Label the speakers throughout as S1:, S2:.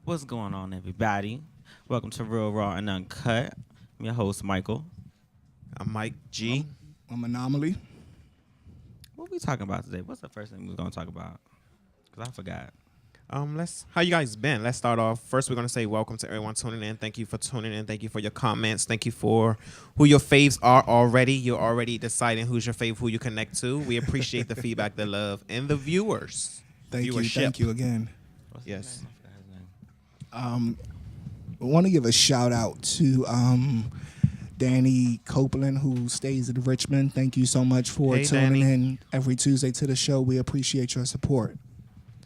S1: What's going on, everybody? Welcome to Real Raw and Uncut. I'm your host, Michael.
S2: I'm Mike G.
S3: I'm Anomaly.
S1: What we talking about today? What's the first thing we're gonna talk about? Cause I forgot.
S2: How you guys been? Let's start off. First, we're gonna say welcome to everyone tuning in. Thank you for tuning in. Thank you for your comments. Thank you for who your faves are already. You're already deciding who's your fave, who you connect to. We appreciate the feedback, the love, and the viewers.
S3: Thank you again.
S1: What's
S2: Yes.
S1: his name? I forgot his name.
S3: I want to give a shout out to Danny Copeland, who stays in Richmond. Thank you so much for
S2: Hey,
S3: tuning
S2: Danny.
S3: in every Tuesday to the show. We appreciate your support.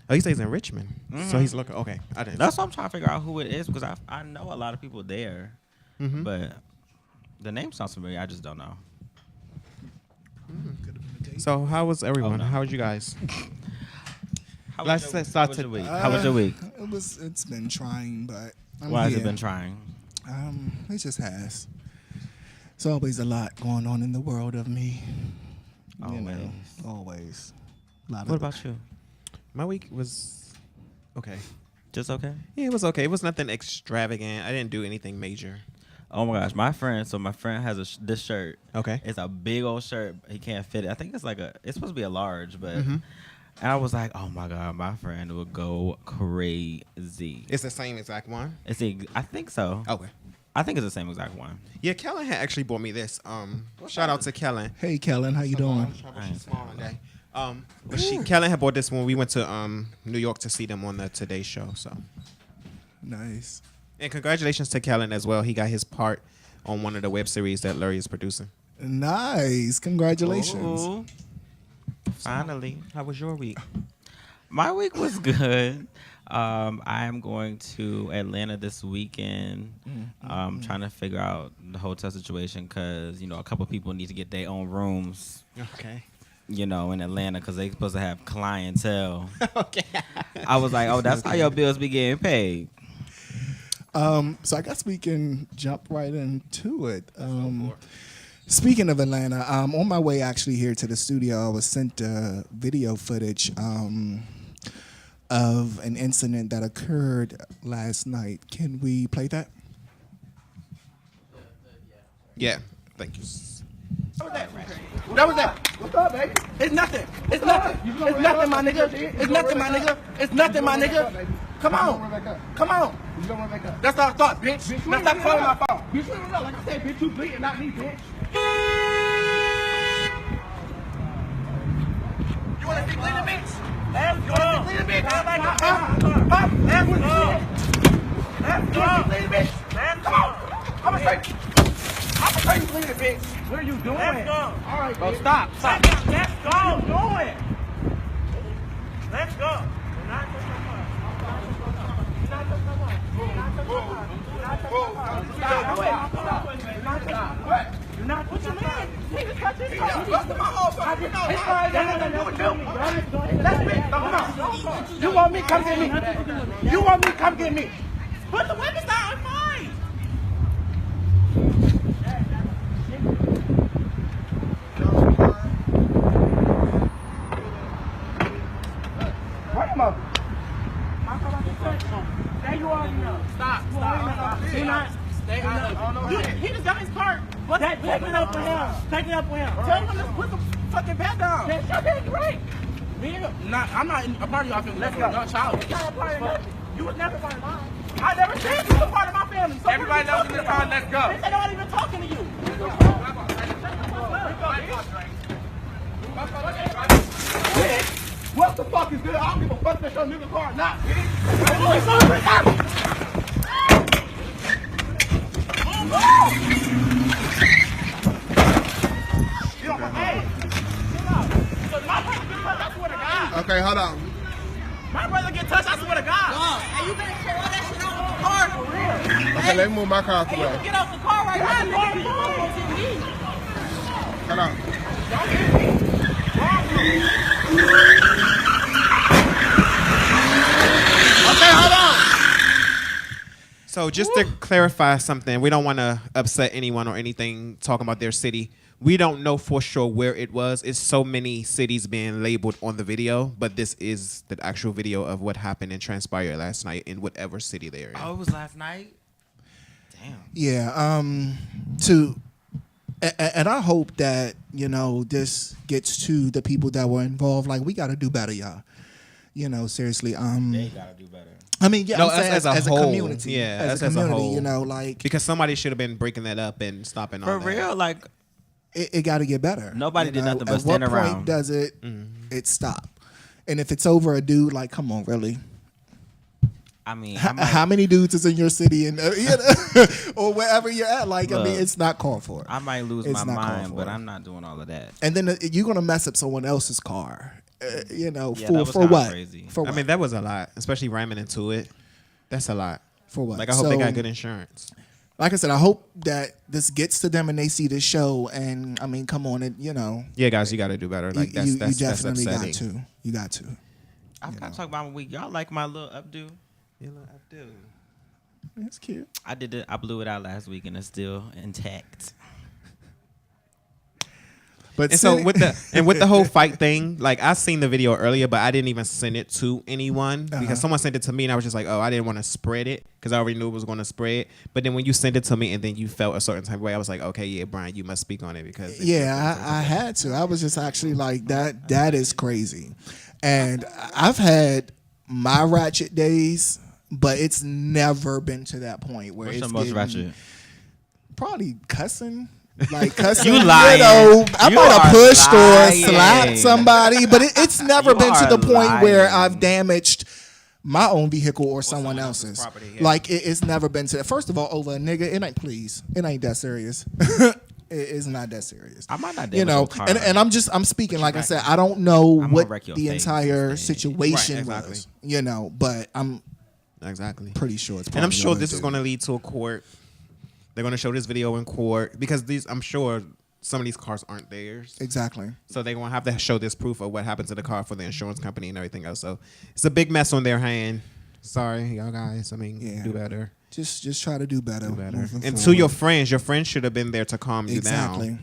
S2: Oh, he stays in Richmond, so he's looking. Okay, I didn't.
S1: That's what I'm trying to figure out who it is because I know a lot of people there, but the name sounds familiar. I just don't know.
S2: So, how was everyone?
S1: no.
S2: How was you guys?
S1: Let's
S2: start
S1: How was your week? How was your week?
S3: It's been trying, but I'm
S1: Why has
S3: here.
S1: it been trying?
S3: It just has. There's always a lot going on in the world of me. You know, always.
S1: What about you?
S2: My week was okay.
S1: Just okay?
S2: Yeah, it was okay. It was nothing extravagant. I didn't do anything major.
S1: Oh my gosh, my friend has this shirt.
S2: Okay.
S1: It's a big old shirt. He can't fit it. I think it's supposed to be a large, but and I was like, oh my God, my friend would go crazy.
S2: It's the same exact one.
S1: I think so.
S2: Okay.
S1: I think it's the same exact one.
S2: Yeah, Kellen had actually bought me this. Shout out to Kellen.
S3: Hey, Kellen, how you doing?
S2: Small one day. But Kellen had bought this when we went to New York to see them on the Today Show. So,
S3: Nice.
S2: and congratulations to Kellen as well. He got his part on one of the web series that Larry is producing.
S3: Nice. Congratulations.
S1: Ooh. Finally.
S2: How was your week?
S1: My week was good. I am going to Atlanta this weekend. Trying to figure out the hotel situation because, a couple people need to get their own rooms,
S2: Okay.
S1: in Atlanta because they supposed to have clientele.
S2: Okay.
S1: I was like, oh, that's how your bills be getting paid.
S3: So I guess we can jump right into it. Speaking of Atlanta, on my way actually here to the studio, I was sent video footage of an incident that occurred last night. Can we play that?
S2: Yeah. Thank you.
S4: That was that. What's up, baby? It's nothing. It's nothing. It's nothing, my nigga. It's nothing, my nigga. It's nothing, my nigga. Come on. Come on. That's our thought, bitch. Now stop calling my phone. You should know, like I said, bitch, you bleeding, not me, bitch. You wanna see bleeding, bitch? Let's go. You wanna see bleeding, bitch? Let's go. Bleeding, bitch. Come on. I'm gonna say you bleeding, bitch. What are you doing? Let's go. All right, bro. Stop. Let's go. What are you doing? Let's go. You're not what you mean? Nigga, touch his phone. Busted my whole phone. You know, it's fine. Let's be. Come on. You want me? Come get me. You want me? Come get me. Put the weapons down. It's mine. Where am I? There you are. Stop. He not. Stay out of it. He just got his part. Take it up for him. Take it up for him. Tell him to put the fucking bat down. That's your daddy, right? I'm not a part of y'all family. Let's go. No child. You're not a part of nothing. You was never part of mine. I never said you were part of my family. So everybody knows in this time. Let's go. They not even talking to you. What the fuck is good? I don't give a fuck if your nigga car or not, bitch.
S3: Okay, hold on.
S4: My brother get touched, I swear to God. Hey, you better tear all that shit off the car for real.
S3: Okay, let me move my car out the
S4: Hey, you
S3: way.
S4: can get off the car right now.
S3: Hold on.
S4: Don't hit me.
S3: Okay, hold on.
S2: So just to clarify something, we don't want to upset anyone or anything talking about their city. we don't know for sure where it was. It's so many cities being labeled on the video, but this is the actual video of what happened and transpired last night in whatever city they're in.
S1: Oh, it was last night? Damn.
S3: Yeah. And I hope that, you know, this gets to the people that were involved. Like, we got to do better, y'all. You know, seriously.
S1: They got to do better.
S3: I mean, yeah,
S2: No,
S3: I'm saying
S2: as a
S3: as a
S2: whole.
S3: community.
S2: Yeah,
S3: as a
S2: as a
S3: community,
S2: whole.
S3: you know, like.
S2: Because somebody should have been breaking that up and stopping all
S1: For
S2: that.
S1: real, like,
S3: It got to get better.
S1: Nobody
S3: you
S1: did
S3: know?
S1: nothing but
S3: At
S1: stand
S3: what
S1: around.
S3: point does it stop? And if it's over a dude, like, come on, really?
S1: I mean,
S3: How many dudes is in your city and you know, or wherever you're at? Like, I mean,
S1: Look,
S3: it's not called for.
S1: I might lose
S3: It's
S1: my
S3: not called
S1: mind,
S3: for.
S1: but I'm not doing all of that.
S3: And then you're gonna mess up someone else's car. You know,
S1: Yeah, that was
S3: for
S1: kinda
S3: what?
S1: crazy.
S3: For
S2: I
S3: what?
S2: mean, that was a lot, especially ramming into it. That's a lot.
S3: For what?
S2: Like, I hope they
S3: So,
S2: got good insurance.
S3: Like I said, I hope that this gets to them and they see this show. And I mean, come on, you know,
S2: Yeah, guys, you got to do better. Like,
S3: you
S2: that's
S3: definitely got
S2: upsetting.
S3: to. You got to.
S1: I gotta talk about my week. Y'all like my little updo?
S2: You know, I do.
S3: That's cute.
S1: I did it. I blew it out last week, and it's still intact.
S3: But
S2: And so with the whole fight thing, like, I seen the video earlier, but I didn't even send it to anyone because someone sent it to me, and I was just like, oh, I didn't want to spread it because I already knew it was going to spread. But then when you sent it to me, and then you felt a certain type of way, I was like, okay, yeah, Brian, you must speak on it because
S3: I had to. I was just actually like that. That is crazy. And I've had my ratchet days, but it's never been to that point where
S1: What's
S3: it's
S1: your most
S3: getting-
S1: ratchet?
S3: Probably cussing. Like cussing,
S1: You lying.
S3: know, I
S1: You
S3: might have
S1: are
S3: pushed or
S1: lying.
S3: slapped somebody, but it's never
S1: You
S3: been to
S1: are
S3: the point where
S1: lying.
S3: I've damaged my own vehicle or someone
S2: someone else's
S3: else's.
S2: property, yeah.
S3: Like it's never been to that. First of all, over a nigga, it ain't that serious. It's not that serious.
S1: I might not.
S3: You know, and I'm speaking like I said. I don't know
S1: I'm
S3: what
S1: gonna wreck your
S3: the
S1: face
S3: entire
S1: instead.
S3: situation
S2: Right, exactly.
S3: was. You know, but I'm
S2: exactly.
S3: pretty sure it's.
S2: And I'm
S3: probably
S2: sure
S3: going
S2: this is going to lead to a court. They're going to show this video in court because I'm sure some of these cars aren't theirs.
S3: Exactly.
S2: So they're going to have to show this proof of what happened to the car for the insurance company and everything else. So it's a big mess on their hand. Sorry, y'all guys. I mean,
S3: Yeah.
S2: do better.
S3: Just try to do better.
S2: Do better.
S3: moving
S2: And to
S3: forward.
S2: your friends should have been there to calm you
S3: Exactly.
S2: down.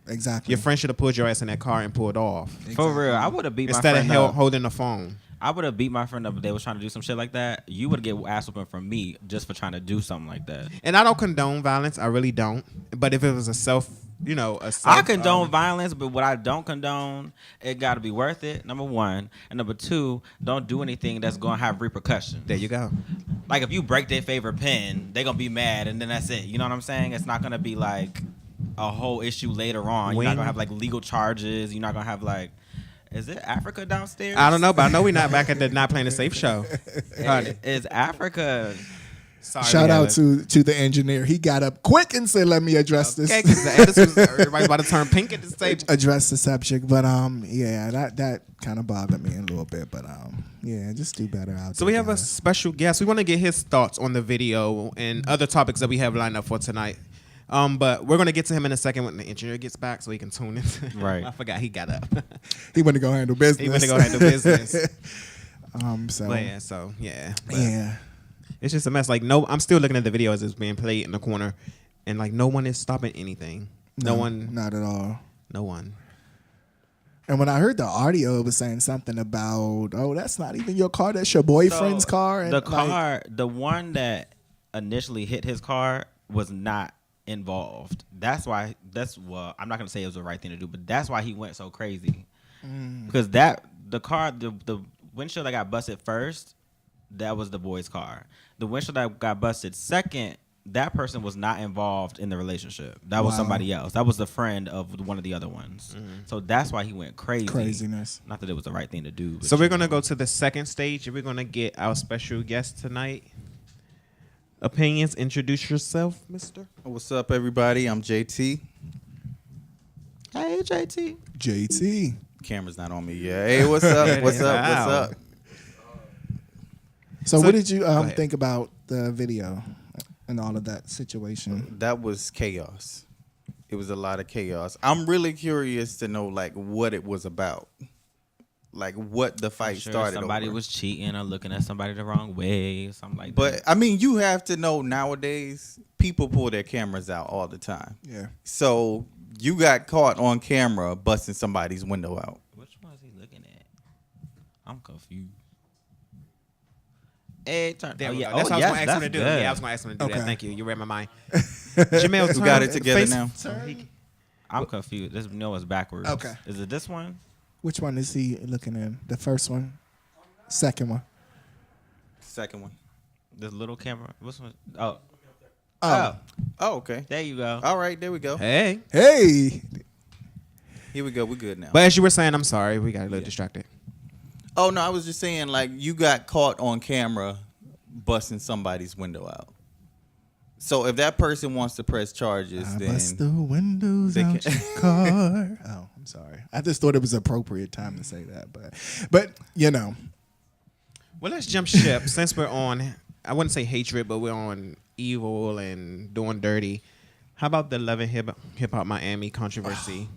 S3: Exactly.
S2: Your friend should have pulled your ass in that car and pulled off
S1: For real, I would have beat
S2: instead
S1: my
S2: of
S1: friend up.
S2: holding the phone.
S1: I would have beat my friend up if they was trying to do some shit like that. You would get ass whooping from me just for trying to do something like that.
S2: And I don't condone violence. I really don't. But if it was
S1: I condone violence, but what I don't condone, it got to be worth it. Number one, and number two, don't do anything that's gonna have repercussions.
S2: There you go.
S1: Like if you break their favorite pen, they gonna be mad, and then that's it. You know what I'm saying? It's not gonna be like a whole issue later on. You're not gonna have like legal charges. You're not gonna have like. Is it Africa downstairs?
S2: I don't know, but I know we're not back at the Not Playing the Safe show.
S1: It's Africa.
S2: Sorry,
S3: Shout out
S2: Helen.
S3: to the engineer. He got up quick and said, "Let me address this."
S2: Okay, because the editors, everybody's about to turn pink at this table.
S3: Address the subject, but yeah, that kind of bothered me a little bit, but yeah, just do better out.
S2: So we have a special guest. We want to get his thoughts on the video and other topics that we have lined up for tonight. But we're gonna get to him in a second when the engineer gets back, so he can tune in.
S1: Right.
S2: I forgot he got up.
S3: He went to go handle business.
S2: He went to go handle business.
S3: So
S2: But yeah. But
S3: yeah,
S2: it's just a mess. Like I'm still looking at the video as it's being played in the corner, and like no one is stopping anything. No one.
S3: not at all.
S2: No one.
S3: And when I heard the audio, it was saying something about, "Oh, that's not even your car. That's your boyfriend's
S1: So,
S3: car." And
S1: The
S3: like,
S1: car, the one that initially hit his car was not involved. Well, I'm not gonna say it was the right thing to do, but that's why he went so crazy. Because the windshield that got busted first, that was the boy's car. The windshield that got busted second, that person was not involved in the relationship. That was
S3: Wow.
S1: somebody else. That was the friend of one of the other ones. So that's why he went crazy.
S3: Craziness.
S1: Not that it was the right thing to do. But
S2: So we're
S1: you
S2: gonna
S1: know.
S2: go to the second stage, and we're gonna get our special guest tonight. Opinions. Introduce yourself, Mister.
S5: What's up, everybody? I'm JT.
S1: Hey, JT.
S3: JT.
S5: Camera's not on me yet. Hey, what's up? What's up?
S2: Wow.
S5: What's up?
S3: So,
S2: So-
S3: what did you
S2: go ahead.
S3: think about the video and all of that situation?
S5: That was chaos. It was a lot of chaos. I'm really curious to know like what it was about. Like what the fight
S1: Sure,
S5: started
S1: somebody
S5: over.
S1: was cheating or looking at somebody the wrong way, something like
S5: But
S1: that.
S5: I mean, you have to know nowadays people pull their cameras out all the time.
S3: Yeah.
S5: So You got caught on camera busting somebody's window out.
S1: Which one is he looking at? I'm confused. Hey, turn.
S2: There
S1: Oh,
S2: we
S1: yeah.
S2: go. That's
S1: Oh,
S2: what I was
S1: yes,
S2: going to ask him
S1: that's
S2: to do.
S1: good.
S2: Yeah, I was going to ask him to do
S3: Okay.
S2: that. Thank you. You read my mind. Jamel,
S5: We got it together now.
S1: I'm confused. This no is backwards.
S3: Okay.
S1: Is it this one?
S3: Which one is he looking in? The first one? Second one?
S5: Second one.
S1: This little camera? Which one? Oh.
S3: Oh.
S5: Oh, okay.
S1: There you go.
S5: All right, there we go.
S2: Hey.
S3: Hey.
S5: Here we go. We're good now.
S2: But as you were saying, I'm sorry. We got a little distracted.
S5: Oh, no, I was just saying, like, you got caught on camera busting somebody's window out. So if that person wants to press charges,
S3: I
S5: then
S3: bust the windows
S5: they
S3: out
S5: can-
S3: your car. Oh, I'm sorry. I just thought it was appropriate time to say that, but you know.
S2: Well, let's jump ship since we're on, I wouldn't say hatred, but we're on evil and doing dirty. How about the Love and Hip Hop Miami controversy,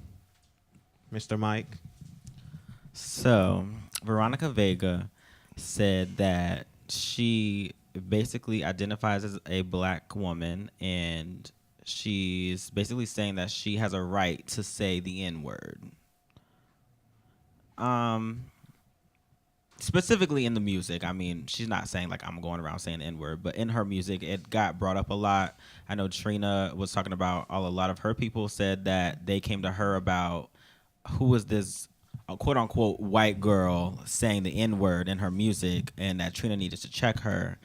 S2: Mr. Mike?
S1: So, Veronica Vega said that she basically identifies as a black woman, and she's basically saying that she has a right to say the N-word. Specifically in the music. I mean, she's not saying like I'm going around saying the N-word, but in her music, it got brought up a lot. I know Trina was talking about a lot of her people said that they came to her about who was this quote unquote white girl saying the N-word in her music, and that Trina needed to check her.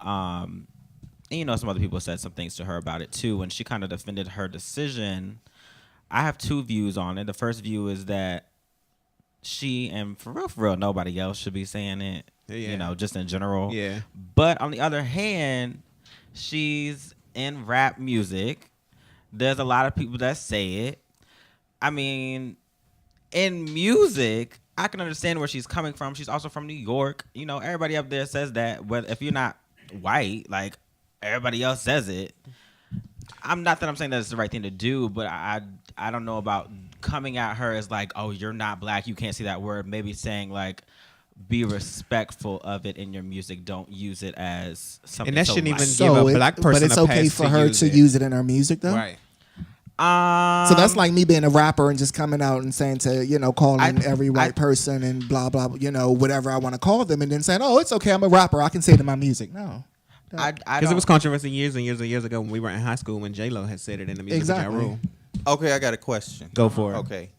S1: And you know, some other people said some things to her about it too, and she kind of defended her decision. I have two views on it. The first view is that she, and for real, nobody else should be saying it, you know, just in general.
S2: Yeah.
S1: But on the other hand, she's in rap music. There's a lot of people that say it. I mean, in music, I can understand where she's coming from. She's also from New York. You know, everybody up there says that. Whether if you're not white, like everybody else says it. I'm not that I'm saying that it's the right thing to do, but I don't know about coming at her as like, oh, you're not black, you can't say that word. Maybe saying like, be respectful of it in your music. Don't use it as something.
S2: And that
S1: so
S2: shouldn't
S1: light.
S2: even give a black person
S3: but it's
S2: a
S3: okay
S2: pass
S3: for
S2: to
S3: her
S2: use
S3: to
S2: it.
S3: use it in her music, though.
S2: Right.
S3: So that's like me being a rapper and just coming out and saying to, you know, calling every white person and blah, blah, you know, whatever I want to call them, and then saying, oh, it's okay, I'm a rapper, I can say it in my music. No.
S2: Because it was controversy years and years and years ago when we were in high school when J-Lo had said it in the music
S3: Exactly.
S2: of Ja Rule.
S5: Okay, I got a question.
S2: Go for it.
S5: Okay.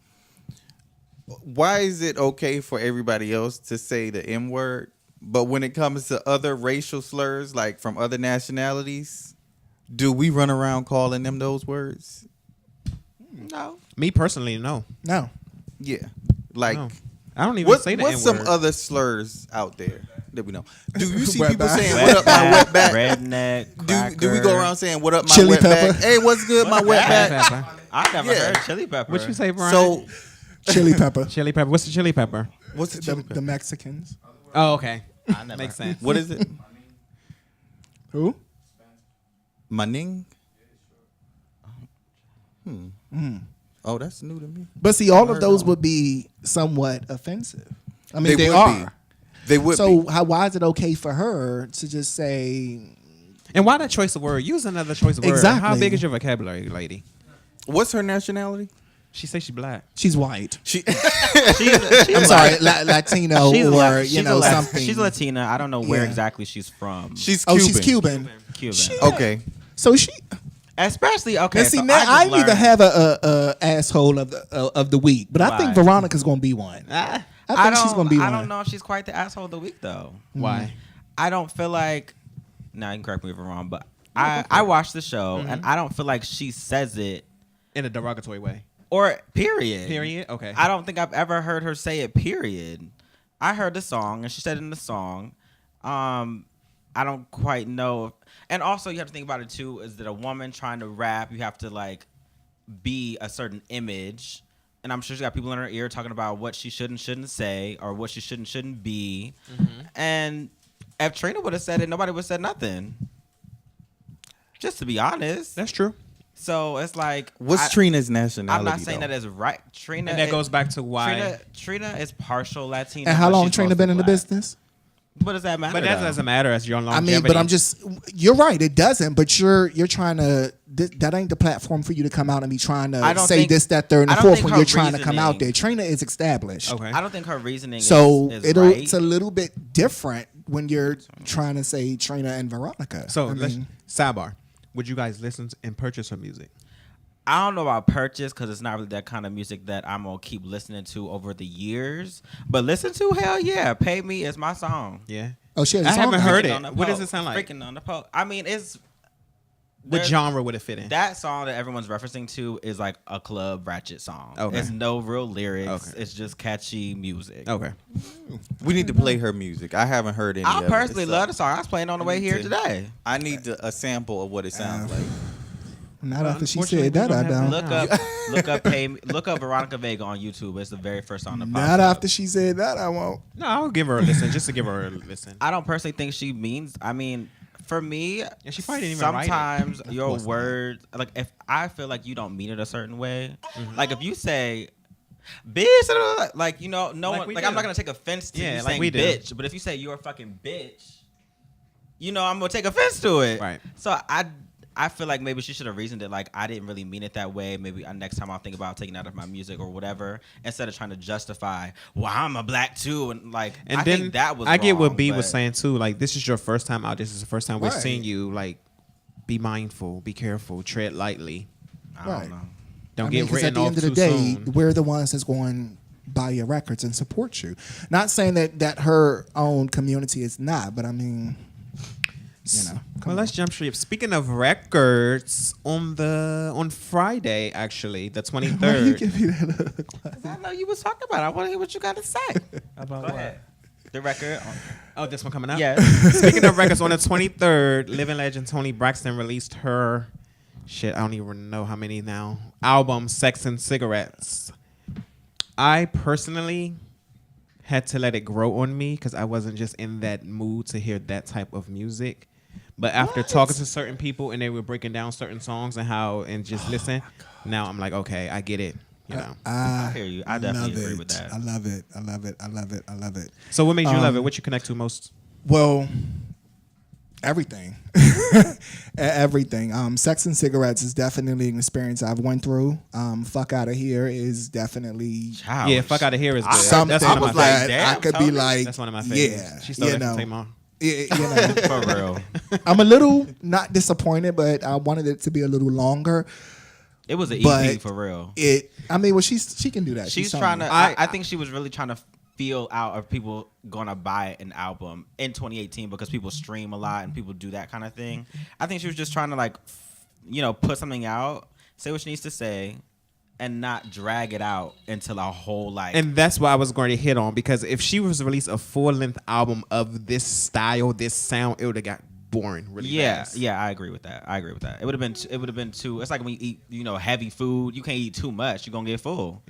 S5: Why is it okay for everybody else to say the N-word, but when it comes to other racial slurs, like from other nationalities, do we run around calling them those words?
S1: No.
S2: Me personally, no.
S3: No.
S5: Yeah. Like,
S2: No. I don't even say the
S5: what's
S2: N-word.
S5: some other slurs out there that we know? Do you see
S3: Wet
S5: people
S3: back.
S5: saying, what up, my wet back?
S1: Redneck.
S5: Do we go around saying, what up, my
S3: Chili
S5: wet
S3: pepper.
S5: back? Hey, what's good, my wet back?
S2: Pepper.
S1: I never
S5: Yeah.
S1: heard chili pepper.
S2: What you say, Brian?
S5: So,
S3: Chili pepper.
S2: Chili pepper. What's the chili pepper?
S5: what's the chili
S3: the
S5: pepper?
S3: Mexicans.
S2: Oh, okay.
S1: I never
S2: Makes
S1: heard.
S2: sense.
S5: What is it?
S3: Who?
S5: Maning? Oh, that's new to me.
S3: But see, all of
S5: heard
S3: those
S5: that one.
S3: would be somewhat offensive. I mean, they
S5: would
S3: are.
S5: be. They would
S3: So
S5: be.
S3: why is it okay for her to just say,
S2: And why that choice of word? Use another choice of word.
S3: Exactly.
S2: How big is your vocabulary, lady?
S5: What's her nationality?
S2: She say she black.
S3: she's white?
S5: She
S3: I'm sorry, Latino
S1: She's
S3: or
S1: she's
S3: you know
S1: a
S3: something.
S1: She's Latina. I don't know where
S3: Yeah.
S1: exactly she's from.
S5: she's
S3: Oh,
S5: Cuban.
S3: she's Cuban.
S1: Cuban.
S5: Okay.
S3: So she.
S1: Especially okay.
S3: And see,
S1: so
S3: now
S1: just
S3: I didn't even
S1: learned-
S3: have a asshole of the week, but I think
S1: Why?
S3: Veronica's gonna be one. I think she's gonna be
S1: I
S3: one.
S1: don't know if she's quite the asshole of the week though.
S2: Why?
S1: I don't feel like. Now you can correct me if I'm wrong, but I watched the show and I don't feel like she says it
S2: In a derogatory way.
S1: or period.
S2: Period. Okay.
S1: I don't think I've ever heard her say it. Period. I heard the song and she said it in the song. I don't quite know. And also you have to think about it too, is that a woman trying to rap, you have to like be a certain image. And I'm sure she got people in her ear talking about what she should and shouldn't say or what she should and shouldn't be. And if Trina would have said it, nobody would have said nothing. Just to be honest.
S2: That's true.
S1: So it's like
S5: What's Trina's nationality?
S1: I'm not saying
S5: though?
S1: that is right. Trina
S2: And that goes back to why.
S1: Trina is partial Latina.
S3: And how
S1: but
S3: long
S1: she's
S3: Trina
S1: mostly
S3: been in the
S1: black.
S3: business?
S1: What does that matter?
S2: But that doesn't matter as your
S3: I
S2: longevity.
S3: mean, but I'm just, you're right, it doesn't, but you're trying to, that ain't the platform for you to come out and be trying to say this, that, third, and the fourth when you're trying to come out there. Trina is established.
S2: Okay.
S1: I don't think her reasoning
S3: So
S1: is right.
S3: it's a little bit different when you're trying to say Trina and Veronica.
S2: So
S3: I
S2: let's
S3: mean,
S2: sidebar. Would you guys listen and purchase her music?
S1: I don't know about purchase because it's not really that kind of music that I'm gonna keep listening to over the years. But listen to, hell yeah, "Pay Me" is my song.
S2: Yeah.
S3: oh, she has a
S2: I
S3: song
S2: haven't
S3: out.
S2: heard
S1: Freaking on
S2: it.
S1: the
S2: What does
S1: Pope.
S2: it sound like?
S1: Freaking on the Pope. I mean, it's
S2: What
S1: there's-
S2: genre would it fit in?
S1: That song that everyone's referencing to is like a club ratchet song.
S2: Okay.
S1: It's no real lyrics.
S2: Okay.
S1: It's just catchy music.
S2: Okay.
S5: We need to play her music. I haven't heard any
S1: I
S5: of it.
S1: personally love the song. I was playing on the way here today.
S5: I need a sample of what it sounds like.
S3: Not after she
S2: Unfortunately,
S3: said that,
S2: we
S3: I
S2: don't
S3: don't.
S1: Look up Veronica Vega on YouTube. It's the very first song that pops
S3: Not
S1: up.
S3: after she said that, I won't.
S2: No, I'll give her a listen just to give her a listen.
S1: I don't personally think she means. I mean, for me,
S2: she probably didn't even write it.
S1: sometimes your
S2: course not.
S1: words, like if I feel like you don't mean it a certain way, like if you say bitch, like no
S2: Like
S1: one,
S2: we
S1: like I'm
S2: do.
S1: not gonna take offense to
S2: Yeah,
S1: you
S2: like
S1: saying
S2: we do.
S1: bitch, but if you say you're a fucking bitch, I'm gonna take offense to it.
S2: Right.
S1: So I feel like maybe she should have reasoned it like I didn't really mean it that way. Maybe next time I'll think about taking it out of my music or whatever, instead of trying to justify, well, I'm a black too, and like
S2: And
S1: I
S2: then
S1: think that was
S2: I get what
S1: wrong,
S2: B was
S1: but-
S2: saying too. Like, this is your first time out. This is the first time we're
S3: Right.
S2: seeing you. Like, be mindful, be careful, tread lightly.
S1: I don't
S3: Right.
S1: know.
S2: Don't
S3: I mean,
S2: get
S3: 'cause
S2: written
S3: at the
S2: off
S3: end of the
S2: too
S3: day,
S2: soon.
S3: we're the ones that's going to buy your records and support you. Not saying that her own community is not, but I mean,
S2: Well, let's jump straight. Speaking of records, on Friday, actually, the
S3: Why you
S2: 23rd.
S3: give me that look?
S1: I know you was talking about it. I want to hear what you got to say.
S2: About
S1: Go ahead. The record.
S2: Oh, this one coming out?
S1: Yes.
S2: Speaking of records, on the 23rd, living legend Toni Braxton released her, I don't even know how many now, album, Sex and Cigarettes. I personally had to let it grow on me because I wasn't just in that mood to hear that type of music. But after talking to certain people and they were breaking down certain songs and just listen, now I'm like, okay, I get it.
S1: I hear you. I definitely
S3: love
S1: agree
S3: it.
S1: with that.
S3: I love it. I love it. I love it. I love it.
S2: So what made you love it? What you connect to most?
S3: Well, everything. Everything. Sex and Cigarettes is definitely an experience I've went through. Fuck Out of Here is definitely
S1: Child.
S2: Yeah, Fuck Out of Here is good.
S3: something
S2: That's one of my
S3: that
S2: favorites.
S3: I could be
S1: Tony?
S3: like,
S2: That's one of my favorites.
S3: yeah,
S2: She stole
S3: you
S2: that
S3: know,
S2: from Tamar.
S3: you know.
S1: For real.
S3: I'm a little not disappointed, but I wanted it to be a little longer.
S1: It was an EP
S3: But
S1: for real.
S3: I mean, well, she can do that.
S1: She's
S3: something.
S1: trying to. I think she was really trying to feel out of people gonna buy an album in 2018 because people stream a lot and people do that kind of thing. I think she was just trying to put something out, say what she needs to say, and not drag it out until a whole
S2: And that's what I was going to hit on, because if she was to release a full-length album of this style, this sound, it would have got boring really fast.
S1: Yeah, I agree with that. It would have been too. It's like when you eat, heavy food. You can't eat too much. You're gonna get full.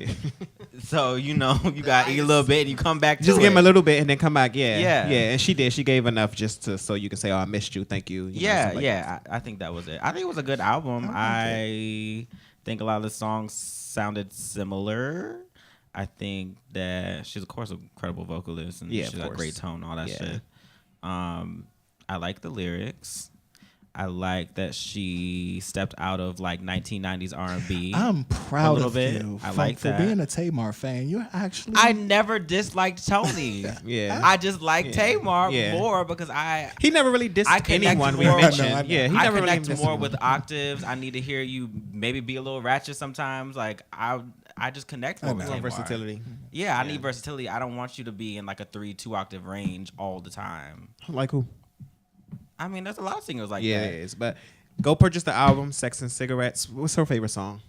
S1: So you gotta eat a little bit and you come back.
S2: Just
S1: to
S2: give
S1: it.
S2: him a little bit and then come back. Yeah.
S1: Yeah.
S2: And she did. She gave enough just so you can say, "Oh, I missed you. Thank you."
S1: I think that was it. I think it was a good album. I think a lot of the songs sounded similar. I think that she's of course an incredible vocalist and
S2: Yeah,
S1: she's
S2: of
S1: got
S2: course.
S1: great tone, all that
S2: Yeah.
S1: shit. I like the lyrics. I like that she stepped out of 1990s R&B.
S3: I'm proud
S1: little
S3: of
S1: bit.
S3: you
S1: I
S3: for,
S1: like
S3: for
S1: that.
S3: being a Tamar fan. You're actually.
S1: I never disliked Tony.
S2: Yeah.
S1: I just like Tamar
S2: Yeah.
S1: more because
S2: He never really dissed
S1: I connect
S2: anyone we
S1: more with-
S2: mentioned.
S3: I know.
S2: Yeah, he
S1: I
S2: never really
S1: connect
S2: dissed
S1: more
S2: anyone.
S1: with octaves. I need to hear you maybe be a little ratchet sometimes. I just connect more with
S2: More
S1: Tamar.
S2: versatility.
S1: Yeah, I need versatility. I don't want you to be in a 3-2 octave range all the time.
S2: Like who?
S1: I mean, there's a lot of singers like
S2: Yeah,
S1: that.
S2: it is. But go purchase the album, Sex and Cigarettes. What's her favorite song?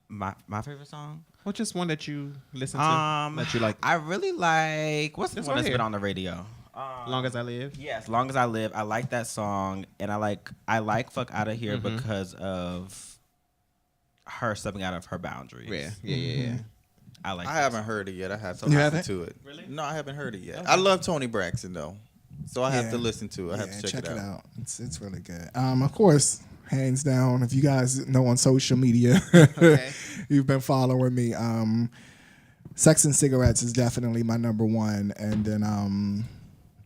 S1: My favorite song?
S2: Or just one that you listen to that you like?
S1: I really like what's the
S2: This
S1: one
S2: right
S1: that's been
S2: here.
S1: on the radio?
S2: Long as I live.
S1: Yeah, As Long as I Live. I like that song, and I like Fuck Out of Here
S2: Mm-hmm.
S1: because of her stepping out of her boundaries.
S2: Yeah.
S1: I like.
S5: I
S1: that
S5: haven't
S1: song.
S5: heard it yet. I have to
S3: You
S5: listen
S3: haven't?
S5: to it.
S1: Really?
S5: No, I haven't heard it yet. I love Toni Braxton though, so I have
S3: Yeah.
S5: to listen to it. I have
S3: Yeah,
S5: to check it out.
S3: It's really good. Of course, hands down. If you guys know on social media, you've been following me. Sex and Cigarettes is definitely my number one, and then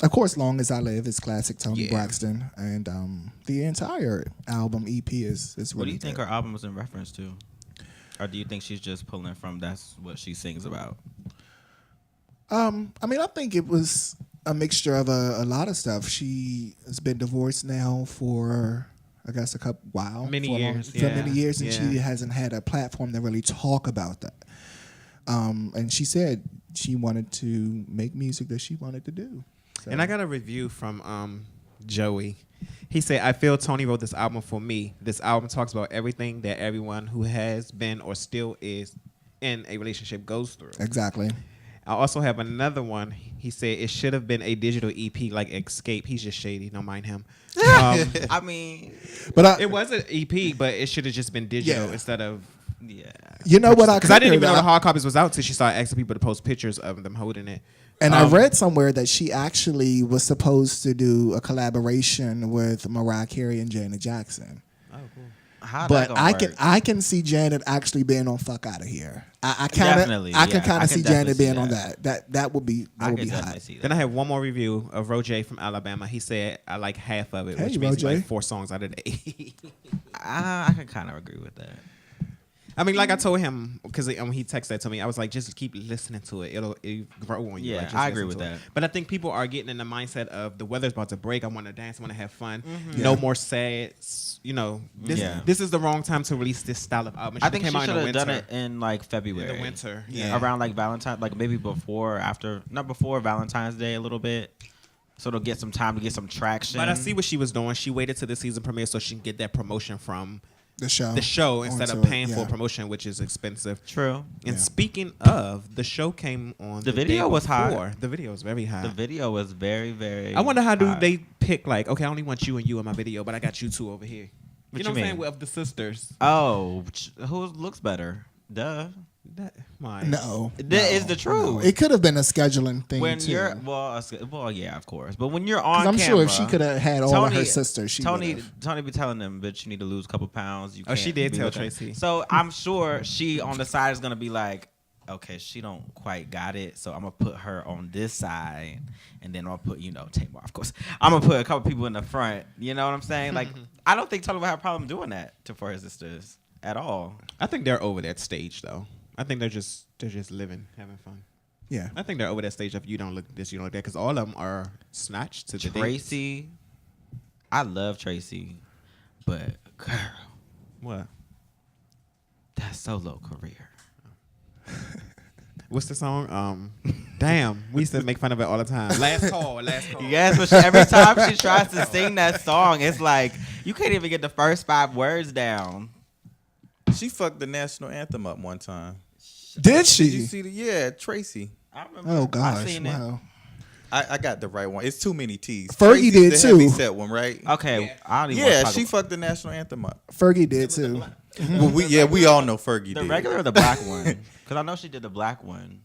S3: Of course, Long As I Live is classic Tony
S2: Yeah.
S3: Braxton, and the entire album EP is really
S1: What do you think
S3: good.
S1: her album was in reference to? Or do you think she's just pulling from that's what she sings about?
S3: I mean, I think it was a mixture of a lot of stuff. She has been divorced now for, I guess,
S2: Many
S3: for
S2: years,
S3: for many
S2: yeah,
S3: years, and
S2: yeah.
S3: she hasn't had a platform to really talk about that. And she said she wanted to make music that she wanted to do. So.
S2: And I got a review from Joey. He said, I feel Tony wrote this album for me. This album talks about everything that everyone who has been or still is in a relationship goes through.
S3: Exactly.
S2: I also have another one. He said it should have been a digital EP like Escape. He's just shady. Don't mind him.
S1: I mean,
S3: But
S2: It was an EP, but it should have just been digital
S3: Yeah.
S2: instead of...
S1: yeah.
S3: you know what?
S2: Because I didn't even know the hard copies was out until she started asking people to post pictures of them holding it.
S3: And I read somewhere that she actually was supposed to do a collaboration with Mariah Carey and Janet Jackson.
S2: Oh, cool.
S1: How
S3: But
S1: that gonna work?
S3: I can see Janet actually being on "Fuck Out of Here." I
S1: Definitely,
S3: I can
S1: yeah.
S3: kind
S1: I
S3: of
S1: can
S3: see
S1: definitely
S3: Janet
S1: see
S3: being on
S1: that.
S3: that. That would be
S1: I could
S3: hot.
S1: definitely see
S2: Then
S1: that.
S2: I have one more review of Roger from Alabama. He said I like half of it,
S3: Hey,
S2: which means he
S3: Roger.
S2: like 4 songs out of the 8.
S1: I can kind of agree with that.
S2: I mean, like I told him, because when he texted that to me, I was like, just keep listening to it. It'll grow on you.
S1: Yeah,
S2: Like, just
S1: I agree
S2: listen
S1: with
S2: to it.
S1: that.
S2: But I think people are getting in the mindset of the weather's about to break. I want to dance. I want to have fun.
S3: Yeah.
S2: No more sad. You know,
S1: Yeah.
S2: this is the wrong time to release this style of album. It
S1: I
S2: should've
S1: think
S2: came
S1: she
S2: out in
S1: should
S2: the
S1: have done
S2: winter.
S1: it in like February.
S2: In the winter,
S3: yeah.
S1: Around like Valentine's, like maybe before, after, not before Valentine's Day a little bit. So it'll get some time to get some traction.
S2: But I see what she was doing. She waited to the season premiere so she can get that promotion from
S3: The show.
S2: the show instead of
S3: onto it,
S2: paying for
S3: yeah.
S2: promotion, which is expensive.
S1: True.
S2: And
S3: Yeah.
S2: speaking of, the show came on
S1: The
S2: day
S1: video was hot.
S2: before. The video was very hot.
S1: The video was very, very.
S2: I wonder how do
S1: hot.
S2: they pick, like, okay, I only want you and you in my video, but I got you two over here.
S1: What
S2: You know
S1: you
S2: what I'm saying?
S1: mean?
S2: Well, of the sisters.
S1: Oh, who looks better? Duh.
S2: That, my.
S3: No,
S1: That is the truth.
S3: It could have been a scheduling thing
S1: When
S3: too.
S1: you're well, yeah, of course. But when you're on
S3: I'm
S1: camera,
S3: sure if she could have had all of her sisters, she
S1: Tony
S3: would've.
S1: be telling them, bitch, you need to lose a couple pounds. You
S2: Oh, she
S1: can't
S2: did
S1: be
S2: tell
S1: with that."
S2: Tracy.
S1: So I'm sure she on the side is gonna be like, okay, she don't quite got it, so I'm gonna put her on this side, and then I'll put, Tamar, of course. I'm gonna put a couple people in the front. You know what I'm saying? Like, I don't think Tony would have a problem doing that for his sisters at all.
S2: I think they're over that stage, though. I think they're just living, having fun.
S3: Yeah.
S2: I think they're over that stage of you don't look this, you don't look that, because all of them are snatched to the dates.
S1: Tracy, I love Tracy, but girl,
S2: What?
S1: that solo career.
S2: What's the song? Damn, we used to make fun of it all the time. Last call.
S1: Yes, but every time she tries to sing that song, it's like you can't even get the first 5 words down.
S5: She fucked the national anthem up one time.
S3: Did she?
S5: Did you see the? Yeah, Tracy.
S1: I remember.
S3: Oh
S1: I
S3: gosh!
S1: seen it.
S3: Wow.
S5: I got the right one. It's too many T's.
S3: Fergie
S5: Tracy's
S3: did
S5: the
S3: too.
S5: Heavy set one, right?
S1: Okay, I don't even want
S5: Yeah,
S1: to talk
S5: she
S1: about
S5: fucked the national anthem up.
S3: Fergie did too.
S5: Well, we all know Fergie
S1: the
S5: did.
S1: regular or the black one, because I know she did the black one.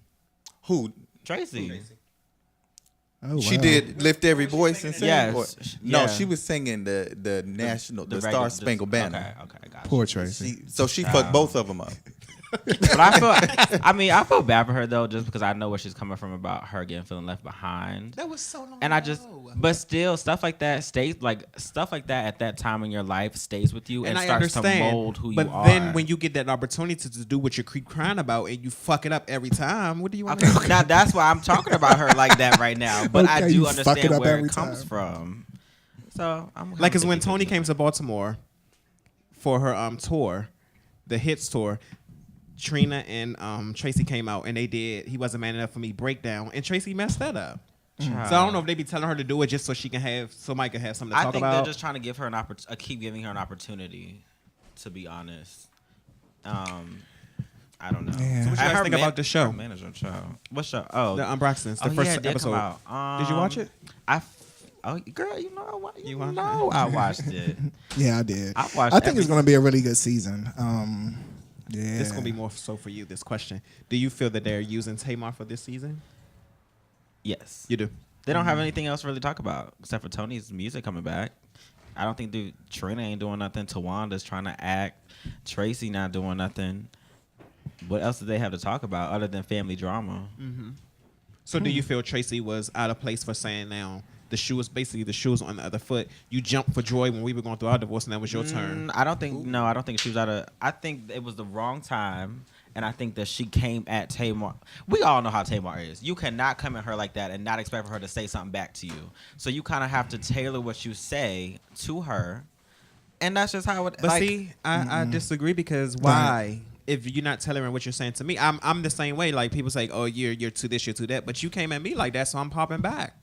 S5: Who?
S1: Tracy.
S3: Oh,
S5: She
S3: wow.
S5: did lift every voice and sing.
S1: Yes,
S5: Or-
S1: yeah.
S5: No, she was singing the national, the
S1: regular-
S5: Star Spangled Banner.
S1: Okay, got
S3: Poor
S1: you.
S3: Tracy.
S5: She fucked both of them up.
S1: But I feel bad for her though, just because I know where she's coming from about her feeling left behind.
S2: That was so long
S1: And I just, but still, stuff like that stays, like stuff like that at that time in your life stays with you and
S2: I
S1: starts
S2: understand,
S1: to mold who
S2: but
S1: you are.
S2: then when you get that opportunity to do what you keep crying about and you fuck it up every time, what do you want
S1: okay,
S2: to do?
S1: now that's why I'm talking about her like that right now. But I
S3: Okay,
S1: do
S3: you fuck it
S1: understand
S3: up
S1: where
S3: every
S1: it comes
S3: time.
S1: from. So I'm
S2: Like, cause when Tony came to Baltimore for her tour, the hits tour, Trina and Tracy came out and they did He Wasn't Man Enough for Me breakdown, and Tracy messed that up. So I don't know if they be telling her to do it just so she can have, so Mike can have something to
S1: I
S2: talk
S1: think
S2: about.
S1: they're just trying to give her an keep giving her an opportunity. To be honest, I don't know.
S3: Yeah. So
S2: what you guys think about the show?
S1: Her manager show. What show? Oh,
S2: The Braxtons, the
S1: oh,
S2: first
S1: yeah, it did
S2: episode.
S1: come out.
S2: Did you watch it?
S1: Oh, girl, you know,
S2: You watched
S1: I watched it.
S3: Yeah, I did.
S1: I watched
S3: I think it's
S1: every-
S3: going to be a really good season. Yeah.
S2: This is gonna be more so for you. This question: do you feel that they're using Tamar for this season?
S1: Yes,
S2: You do.
S1: they don't have anything else to really talk about except for Tony's music coming back. I don't think Trina ain't doing nothing. Tawanda's trying to act. Tracy not doing nothing. What else do they have to talk about other than family drama?
S2: So do you feel Tracy was out of place for saying now the shoes on the other foot? You jumped for joy when we were going through our divorce, and that was your turn.
S1: I don't think she was out of. I think it was the wrong time, and I think that she came at Tamar. We all know how Tamar is. You cannot come at her like that and not expect for her to say something back to you. So you kind of have to tailor what you say to her, and that's just how it.
S2: But see, I disagree because why? If you're not telling her what you're saying to me, I'm the same way. Like people say, oh, you're to this, you're to that, but you came at me like that, so I'm popping back.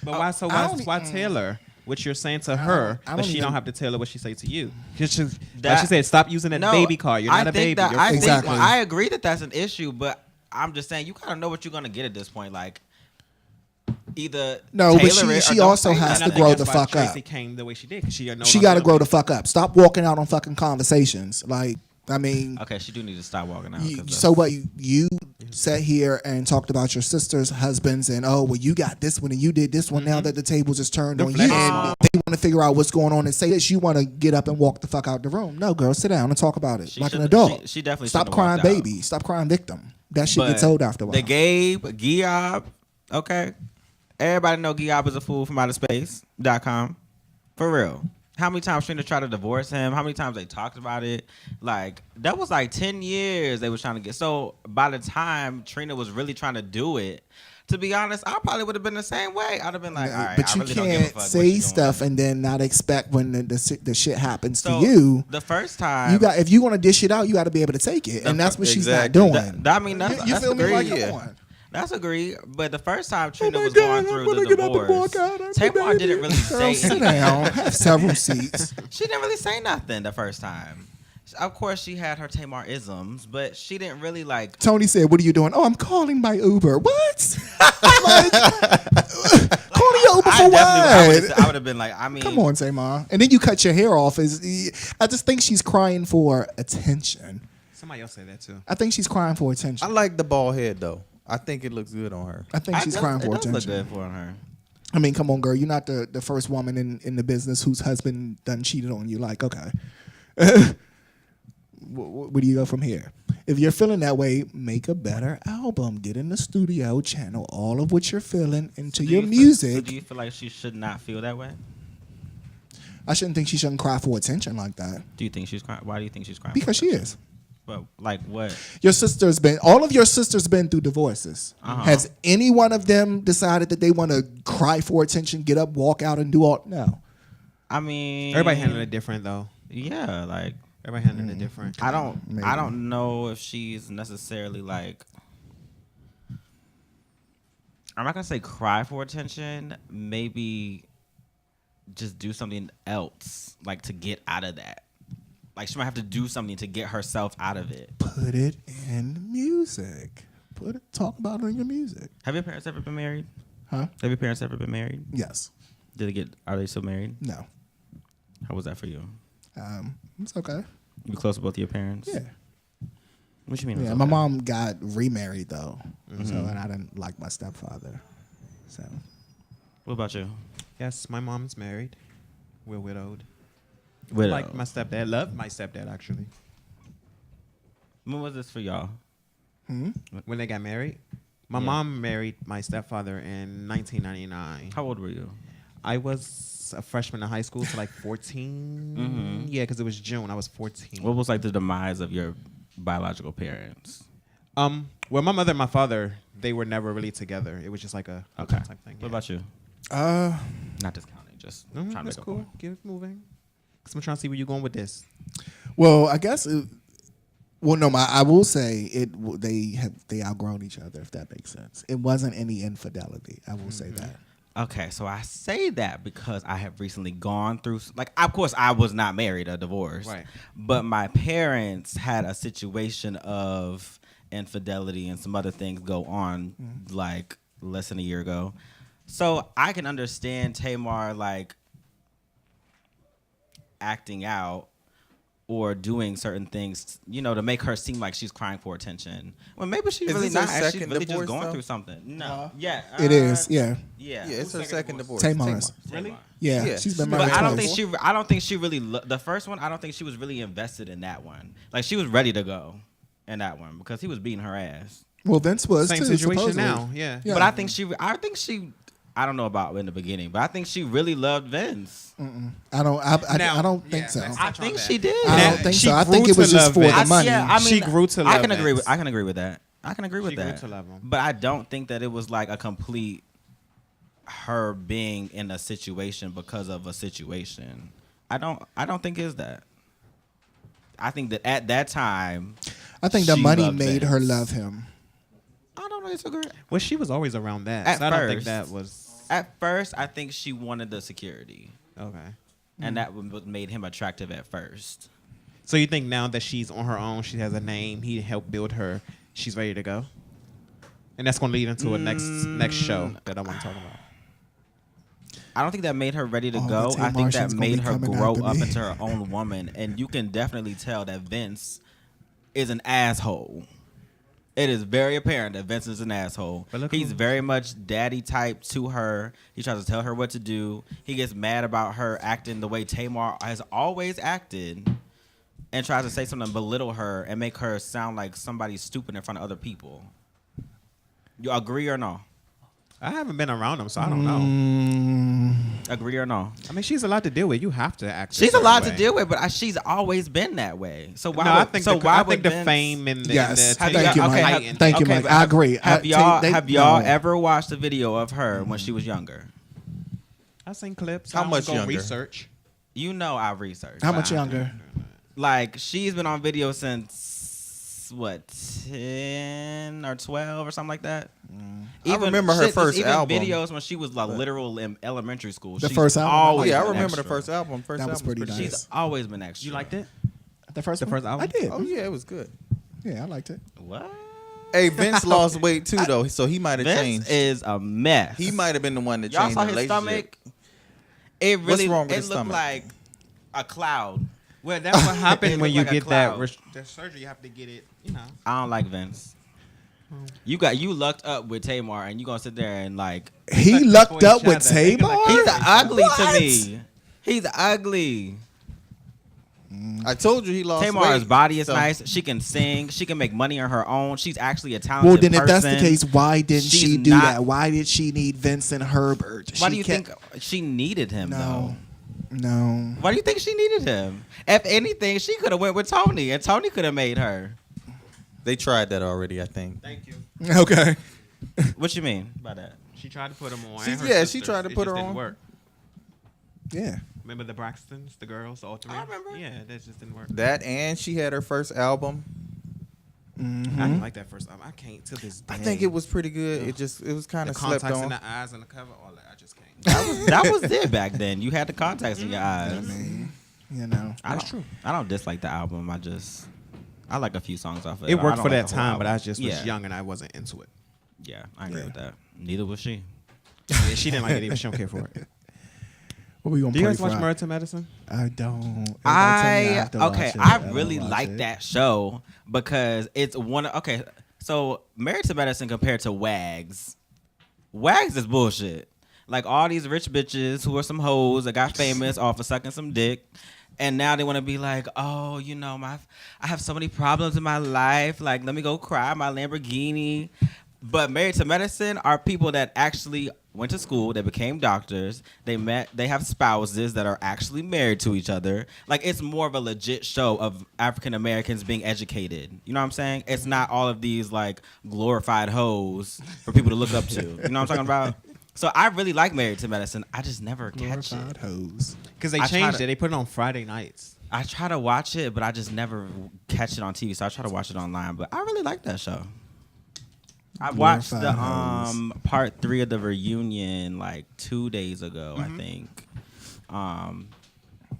S2: But why? So why tailor what you're saying to her, but she don't have to tailor what she say to you? Like she said, stop using that baby card. You're not a baby.
S1: I agree that that's an issue, but I'm just saying you kind of know what you're gonna get at this point. Like either
S3: but she also has to grow the fuck up.
S2: Tracy came the way she did. She
S3: got to grow the fuck up. Stop walking out on fucking conversations. Like, I mean,
S1: okay, she do need to stop walking out.
S3: So what? You sat here and talked about your sister's husbands and you got this one and you did this one. Now that the tables is turned on you and they want to figure out what's going on and say this, you want to get up and walk the fuck out the room. No, girl, sit down and talk about it like an adult.
S1: She definitely
S3: stop crying, baby. Stop crying, victim. That shit gets old after a while.
S1: The Gabe, Giob, okay. Everybody know Giob is a fool from outer space.com. For real. How many times Trina tried to divorce him? How many times they talked about it? Like, that was like 10 years they was trying to get. So by the time Trina was really trying to do it, to be honest, I probably would have been the same way. I'd have been like, all right,
S3: but you can't say stuff and then not expect when the shit happens to you.
S1: The first time,
S3: if you want to dish it out, you got to be able to take it, and that's what she's not doing.
S1: You
S3: feel me? Like, come on.
S1: That's agreed. But the first time Trina was going through the divorce, Tamar didn't really say
S3: sit down. Have several seats.
S1: She didn't really say nothing the first time. Of course, she had her Tamar-isms, but she didn't really like.
S3: Tony said, "What are you doing?" "Oh, I'm calling my Uber." What? Calling your Uber for what?
S1: I would have been like, I mean,
S3: come on, Tamar. And then you cut your hair off. I just think she's crying for attention.
S2: Somebody else said that too.
S3: I think she's crying for attention.
S5: I like the bald head though. I think it looks good on her.
S3: I think she's crying for attention.
S1: It does look good for her.
S3: I mean, come on, girl. You're not the first woman in the business whose husband done cheated on you. Like, okay. Where do you go from here? If you're feeling that way, make a better album. Get in the studio, channel all of what you're feeling into your music.
S1: Do you feel like she should not feel that way?
S3: I shouldn't think she shouldn't cry for attention like that.
S1: Do you think she's crying? Why do you think she's crying?
S3: Because she is.
S1: But like what?
S3: All of your sisters been through divorces. Has any one of them decided that they want to cry for attention, get up, walk out, and do all? No.
S1: I mean,
S2: everybody handling it different though.
S1: Yeah, like
S2: everybody handling it different.
S1: I don't know if she's necessarily like. I'm not gonna say cry for attention. Maybe just do something else, like to get out of that. Like she might have to do something to get herself out of it.
S3: Put it in music. Talk about it in your music.
S1: Have your parents ever been married?
S3: Huh?
S1: Have your parents ever been married?
S3: Yes.
S1: Are they still married?
S3: No.
S1: How was that for you?
S3: It's okay.
S1: You close with both of your parents?
S3: Yeah.
S1: What you mean?
S3: Yeah, my mom got remarried though, and I didn't like my stepfather. So.
S1: What about you?
S2: Yes, my mom's married. We're widowed.
S1: Like
S2: my stepdad. Loved my stepdad actually.
S1: When was this for y'all?
S2: When they got married. My mom married my stepfather in 1999.
S1: How old were you?
S2: I was a freshman in high school, so like 14. Yeah, because it was June. I was 14.
S1: What was like the demise of your biological parents?
S2: Well, my mother and my father, they were never really together. It was just like a type thing.
S1: What about you? Not discounting, just trying to
S2: that's
S1: make
S2: cool.
S1: a point.
S2: Keep it moving. Because I'm trying to see where you're going with this.
S3: Well, I guess. I will say they outgrown each other, if that makes sense. It wasn't any infidelity. I will say that.
S1: Okay, so I say that because I have recently gone through, like, of course, I was not married or divorced,
S2: right?
S1: But my parents had a situation of infidelity and some other things go on, like less than a year ago. So I can understand Tamar like acting out or doing certain things, to make her seem like she's crying for attention. Well, maybe she's really not. She's really just going through something. No. Yeah.
S3: It is. Yeah.
S5: Yeah, it's her second divorce.
S3: Tamar's.
S1: Really?
S3: Yeah. She's been married
S1: But I don't
S3: twice.
S1: think she really the first one, I don't think she was really invested in that one. Like she was ready to go in that one because he was beating her ass.
S3: Well, Vince was
S2: Same
S3: too,
S2: situation
S3: supposedly.
S2: now. Yeah.
S3: Yeah.
S1: But I think she. I don't know about in the beginning, but I think she really loved Vince.
S3: I don't. I don't think
S2: yeah,
S3: so.
S2: let's
S1: I
S2: touch on
S1: think
S2: that.
S1: she did.
S3: I don't think so. I think it was just for the money.
S1: Yeah, I mean,
S2: She grew to
S1: I
S2: love
S1: can agree
S2: Vince.
S1: with. I can agree with that. I can agree with
S2: She grew
S1: that.
S2: to love him.
S1: But I don't think that it was like a complete her being in a situation because of a situation. I don't think it's that. I think that at that time,
S3: I think the
S1: she
S3: money
S1: loved
S3: made her
S1: Vince.
S3: love him.
S1: I don't know. It's a great.
S2: Well, she was always around that.
S1: At
S2: So I don't think
S1: first.
S2: that was
S1: At first, I think she wanted the security,
S2: okay.
S1: and that what made him attractive at first.
S2: So you think now that she's on her own, she has a name, he helped build her, she's ready to go? And that's going to lead into a next show that I want to talk about.
S1: I don't think that made her ready to
S3: Oh,
S1: go.
S3: the
S1: I think that
S3: Martian's gonna
S1: made
S3: be
S1: her
S3: coming
S1: grow
S3: after
S1: up
S3: me.
S1: into her own woman, and you can definitely tell that Vince is an asshole. It is very apparent that Vince is an asshole.
S2: But look
S1: He's
S2: who-
S1: very much daddy type to her. He tries to tell her what to do. He gets mad about her acting the way Tamar has always acted, and tries to say something to belittle her and make her sound like somebody stupid in front of other people. You agree or no?
S2: I haven't been around him, so I don't know.
S1: Agree or no?
S2: I mean, she's a lot to deal with. You have to act.
S1: She's a lot to deal with, but she's always been that way. So why?
S2: No, I think
S1: why
S2: I think the
S1: Vince-
S2: fame and the,
S3: Yes.
S2: and the
S3: Thank you, Mike.
S2: heightened.
S3: Thank you,
S1: okay,
S3: Mike.
S1: but
S3: I agree.
S1: Have
S3: They-
S1: y'all
S3: no.
S1: ever watched a video of her when she was younger?
S2: I've seen clips.
S5: How
S2: I don't
S5: much
S2: go
S5: younger?
S2: Research.
S1: You know I researched.
S3: How much younger?
S1: Like she's been on video since what 10 or 12 or something like that.
S5: I remember her
S1: there's
S5: first
S1: even
S5: album.
S1: videos when she was like literal in elementary school.
S3: The
S1: She's
S3: first album?
S1: always
S5: Yeah, I
S1: been
S5: remember the
S1: extra.
S5: first album.
S3: That was pretty nice.
S1: She's always been extra.
S2: You liked it?
S3: The first
S2: The
S3: one?
S2: first album?
S3: I did.
S5: Oh yeah, it was good.
S3: Yeah, I liked it.
S1: What?
S5: Hey, Vince lost weight too though, so he might have
S1: Vince
S5: changed.
S1: is a mess.
S5: He might have been the one that
S1: Y'all
S5: changed
S1: saw
S5: the
S1: his
S5: relationship.
S1: stomach. It really
S5: wrong with
S1: it
S5: his
S1: looked
S5: stomach?
S1: like a cloud.
S2: Well, that's what happened
S1: It
S2: when
S1: looked
S2: you
S1: like a
S2: get that
S1: cloud.
S2: the surgery. You have to get it. You know.
S1: I don't like Vince. You lucked up with Tamar, and you gonna sit there and like
S3: He
S2: Like
S3: lucked
S2: before
S3: up
S2: each
S3: with
S2: other. They
S3: Tamar.
S2: like-
S1: he's ugly
S3: What?
S1: to me. He's ugly.
S5: I told you he lost weight.
S1: Tamar's body is
S5: so-
S1: nice. She can sing. She can make money on her own. She's actually a talented
S3: Well, then if
S1: person.
S3: that's the case, why didn't
S1: She's
S3: she do
S1: not-
S3: that? Why did she need Vincent Herbert?
S1: Why
S3: She
S1: do you
S3: kept-
S1: think she needed him
S3: No,
S1: though?
S3: no.
S1: Why do you think she needed him? If anything, she could have went with Tony, and Tony could have made her.
S5: They tried that already, I think.
S2: Thank you.
S3: Okay.
S1: What you mean by that?
S2: She tried to put him on.
S5: She-
S2: and her
S5: yeah, she
S2: sisters.
S5: tried to
S2: It
S5: put
S2: just
S5: her
S2: didn't
S5: on.
S2: Work.
S3: Yeah.
S2: Remember the Braxtons, the girls, all three?
S1: I remember.
S2: Yeah, that just didn't work.
S5: That and she had her first album.
S2: I didn't like that first album. I can't to this day.
S5: I think it was pretty good. It was kind
S2: the
S5: of slept
S2: contacts
S5: on.
S2: in the eyes and the cover. All that. I just can't.
S1: That was it back then. You had the contacts in your eyes.
S3: I mean, you know.
S2: That's true.
S1: I don't dislike the album. I like a few songs off of it.
S2: It
S1: I
S2: worked
S1: don't
S2: for
S1: like
S2: that
S1: the whole
S2: time, but I
S1: album.
S2: just was young and I wasn't into it.
S1: Yeah, I agree
S3: Yeah.
S1: with that. Neither was she.
S2: Yeah, she didn't like it either. She don't care for it.
S3: What we gonna
S2: Do you
S3: play
S2: guys watch
S3: for?
S2: Married to Medicine?
S3: I don't. Everybody tell me I have to watch it.
S1: I
S3: don't
S1: really
S3: watch
S1: like
S3: it.
S1: that show because it's one. Okay, so Married to Medicine compared to Wags. Wags is bullshit. Like all these rich bitches who are some hoes that got famous off of sucking some dick. And now they want to be like, oh, you know, I have so many problems in my life. Like, let me go cry my Lamborghini. But Married to Medicine are people that actually went to school. They became doctors. They have spouses that are actually married to each other. Like, it's more of a legit show of African Americans being educated. You know what I'm saying? It's not all of these, like, glorified hoes for people to look up to. You know what I'm talking about? So I really like Married to Medicine. I just never catch
S3: Glorified
S1: it.
S3: hoes.
S2: Because they
S1: I try
S2: changed
S1: to-
S2: it. They put it on Friday nights.
S1: I try to watch it, but I just never catch it on TV. So I try to watch it online. But I really like that show. I watched the
S3: Glorified hoes.
S1: part 3 of the reunion like 2 days ago,
S2: Mm-hmm.
S1: I think.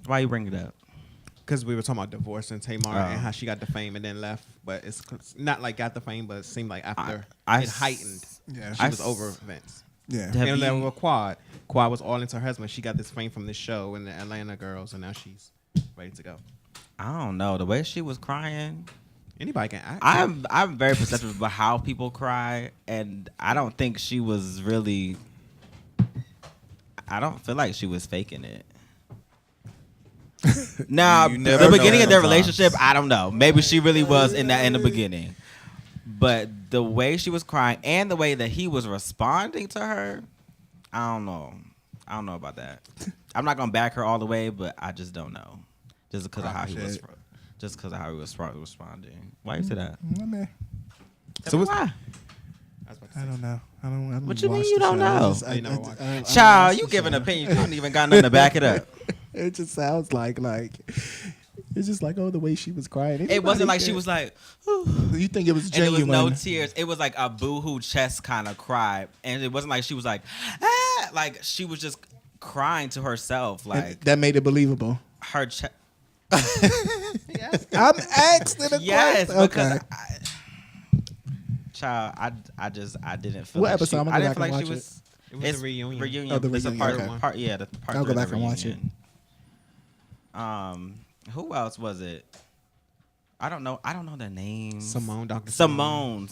S1: Why you bring it up?
S2: Because we were talking about divorce and Tamar
S1: Oh.
S2: and how she got the fame and then left. But it's not like got the fame, but it seemed like after
S1: I
S2: it heightened.
S3: Yeah.
S2: She
S1: I
S2: was
S1: s-
S2: over Vince.
S3: Yeah.
S1: Have
S2: And then
S1: you-
S2: with Quad. Quad was all into her husband. She got this fame from this show and the Atlanta girls, and now she's ready to go.
S1: I don't know. The way she was crying.
S2: Anybody can act.
S1: I'm very perceptive about how people cry, and I don't think she was really. I don't feel like she was faking it. Now,
S5: You
S1: the
S5: never know
S1: beginning of their
S5: sometimes.
S1: relationship, I don't know. Maybe she really was in the beginning. But the way she was crying and the way that he was responding to her, I don't know. I don't know about that. I'm not gonna back her all the way, but I just don't know. Just because of how he was. Just because of how he was responding. Why you say that?
S2: So
S1: why?
S3: I don't know. I don't
S1: What you mean
S3: watch
S1: you
S3: the
S1: don't
S3: show.
S1: know? Child, you give an opinion. You don't even got nothing to back it up.
S3: It just sounds like it's just like the way she was crying.
S1: It wasn't like she was like,
S3: you think it was
S1: and there
S3: genuine?
S1: was no tears. It was like a boohoo chest kind of cry, and it wasn't like she was like, like she was just crying to herself, like
S3: that made it believable.
S1: her chest.
S3: Yes. I'm asking a
S1: Yes,
S3: question.
S1: because
S3: Okay.
S1: child, I didn't feel.
S3: What
S1: like
S3: episode?
S1: She,
S3: I'm gonna
S1: I
S3: go
S1: didn't
S3: back
S1: feel
S3: and
S1: like she
S3: watch
S1: was.
S2: It was
S1: It's
S2: a reunion.
S3: Oh, the
S1: It's a
S3: reunion,
S1: part,
S3: okay.
S1: part. Yeah, the part.
S3: I'll
S1: three
S3: go
S1: of the
S3: back and watch it.
S1: reunion. Who else was it? I don't know their names.
S2: Simone, Dr.
S1: Simone.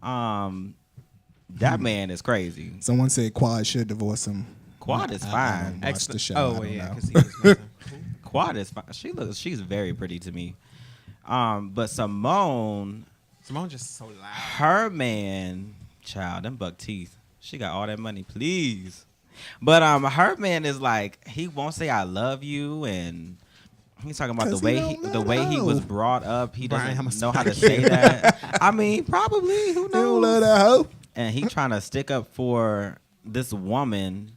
S1: That man is crazy.
S3: Someone said Quad should divorce him.
S1: Quad is
S3: I
S1: fine.
S3: watched the show. I
S2: Oh
S3: don't
S2: yeah,
S3: know.
S2: because he was missing.
S1: Quad is fine. She's very pretty to me. But Simone,
S2: Just so loud.
S1: her man, child, them buck teeth. She got all that money, please. But her man is like, he won't say I love you, and he's talking about
S3: 'Cause
S1: the way he was
S3: hoe.
S1: brought up. He
S2: Brian,
S1: doesn't
S2: I'm
S1: know how to
S2: sorry.
S1: say that. I mean, probably. Who
S3: You don't
S1: knows?
S3: love that hoe?
S1: And he trying to stick up for this woman,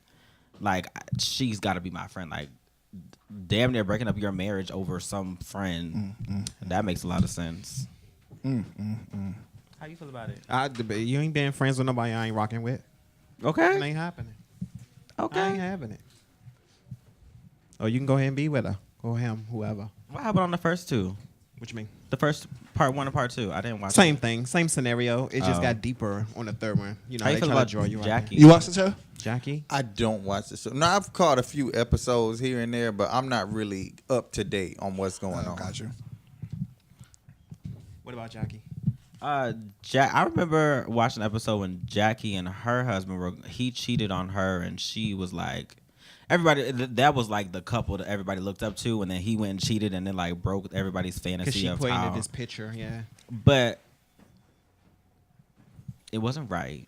S1: like she's got to be my friend. Like, damn near breaking up your marriage over some friend. That makes a lot of sense. How you feel about it?
S2: You ain't been friends with nobody I ain't rocking with. It
S1: Okay.
S2: ain't happening. I ain't
S1: Okay.
S2: having it. Oh, you can go ahead and be with her. Or him, whoever.
S1: What happened on the first two?
S2: What you mean?
S1: The first part 1 and part 2. I didn't watch.
S2: Same thing, same scenario. It just
S1: Oh.
S2: got deeper on the third one. You know,
S1: How you
S2: they
S1: feel
S2: try to
S1: about
S2: draw you right
S1: Jackie?
S3: You watched the show?
S2: there. Jackie?
S5: I don't watch the show. Now I've caught a few episodes here and there, but I'm not really up to date on what's going on.
S3: Got you.
S2: What about Jackie?
S1: I remember watching an episode when Jackie and her husband he cheated on her, and she was like, everybody that was like the couple that everybody looked up to, and then he went and cheated, and then like broke everybody's
S2: Because
S1: fantasy
S2: she
S1: of
S2: put
S1: how.
S2: into this picture, yeah.
S1: But it wasn't right.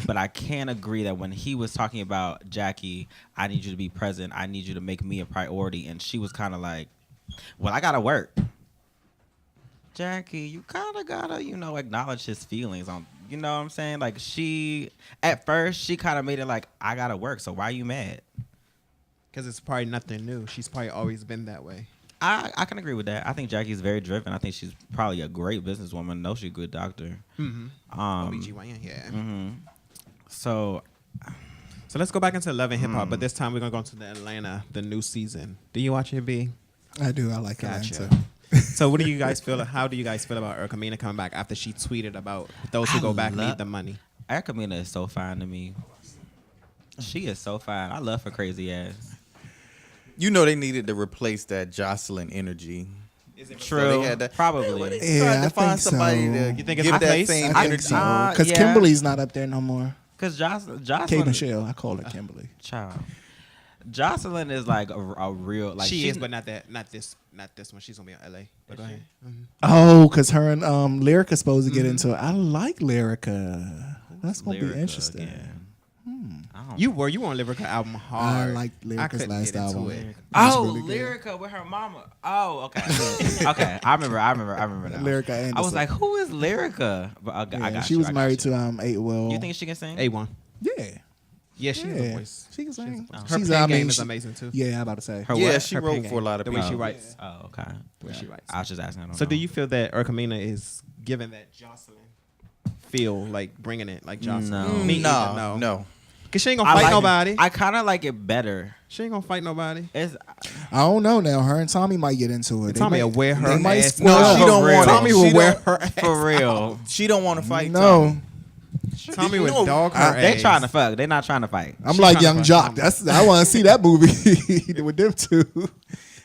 S1: But I can agree that when he was talking about Jackie, I need you to be present. I need you to make me a priority, and she was kind of like, well, I gotta work. Jackie, you kind of gotta, acknowledge his feelings on, you know what I'm saying? Like at first, she kind of made it like, I gotta work, so why are you mad?
S2: Because it's probably nothing new. She's probably always been that way.
S1: I can agree with that. I think Jackie's very driven. I think she's probably a great businesswoman. I know she's a good doctor.
S2: Mm-hmm. OBGYN, yeah.
S1: So
S2: So let's go back into Love and Hip Hop, but this time we're gonna go to the Atlanta, the new season. Do you watch it, B?
S3: I do. I like
S2: Gotcha.
S3: Atlanta.
S2: So what do you guys feel? How do you guys feel about Erkamina coming back after she tweeted about those who
S1: I
S2: go back
S1: love-
S2: need the money?
S1: Erkamina is so fine to me. She is so fine. I love her crazy ass.
S5: You know they needed to replace that Jocelyn energy.
S1: True.
S5: So they had to,
S1: Probably.
S3: Yeah,
S5: tried
S3: I
S5: to find
S3: think
S5: somebody
S3: so.
S5: to
S2: You think it's
S5: give that
S2: replaced?
S5: same
S3: I
S5: energy.
S3: think so. Because
S1: yeah.
S3: Kimberly's not up there no more.
S1: Because
S3: K
S1: Jocelyn,
S3: Michelle. I call her Kimberly.
S1: child. Jocelyn is like a real like
S2: she
S1: she's
S2: is, but not this one. She's gonna be in LA. But go ahead.
S3: Oh, because her and Lyrica's supposed to get into it. I like Lyrica. That's going to be
S1: Lyrica
S3: interesting.
S1: again. I don't
S2: You were on Lyrica album hard.
S3: I liked Lyrica's
S2: couldn't
S3: last
S2: get into
S3: album.
S2: it.
S1: Oh,
S3: really good.
S1: Lyrica with her mama. Oh, okay. Okay, I remember now.
S3: Lyrica Anderson.
S1: I was like, who is Lyrica? But I
S3: Yeah,
S1: got
S3: she
S1: you,
S3: was
S1: I got
S3: married
S1: you.
S3: to 8 Will.
S1: You think she can sing?
S2: A1.
S3: Yeah.
S2: Yeah, she's
S3: Yeah.
S2: a voice.
S3: She can sing.
S2: Her pen game is amazing too.
S3: Yeah, I'm about to say.
S1: Her
S5: Yeah,
S1: what?
S5: she
S2: Her
S5: wrote
S2: pen
S5: for a
S2: game.
S5: lot of
S2: the
S5: people.
S2: way she writes.
S1: Oh, okay.
S2: The way she writes.
S1: I was just asking. I don't
S2: So
S1: know.
S2: do you feel that Erkamina is giving that Jocelyn feel, like bringing it like Jocelyn?
S1: No.
S2: Me either,
S5: No,
S2: no.
S5: no.
S2: Cause she ain't gonna
S1: I
S2: fight
S1: like it.
S2: nobody.
S1: I kind of like it better.
S2: She ain't gonna fight nobody.
S1: It's
S3: I don't know now. Her and Tommy might get into it. They
S2: Tommy
S3: might-
S2: will wear her
S3: They might
S2: ass.
S3: split
S5: No,
S3: up.
S5: she don't want it.
S2: Tommy will
S5: She
S2: wear
S5: don't-
S2: her ass.
S1: for real.
S5: She don't want to fight.
S3: No.
S2: Tommy
S5: You
S2: would
S5: know-
S2: dog her ass.
S1: They trying to fuck. They not trying to fight.
S3: I'm
S2: She
S3: like
S2: tryna
S3: Young
S2: fight
S3: Jock.
S2: Tommy.
S3: I want to see that movie with them two.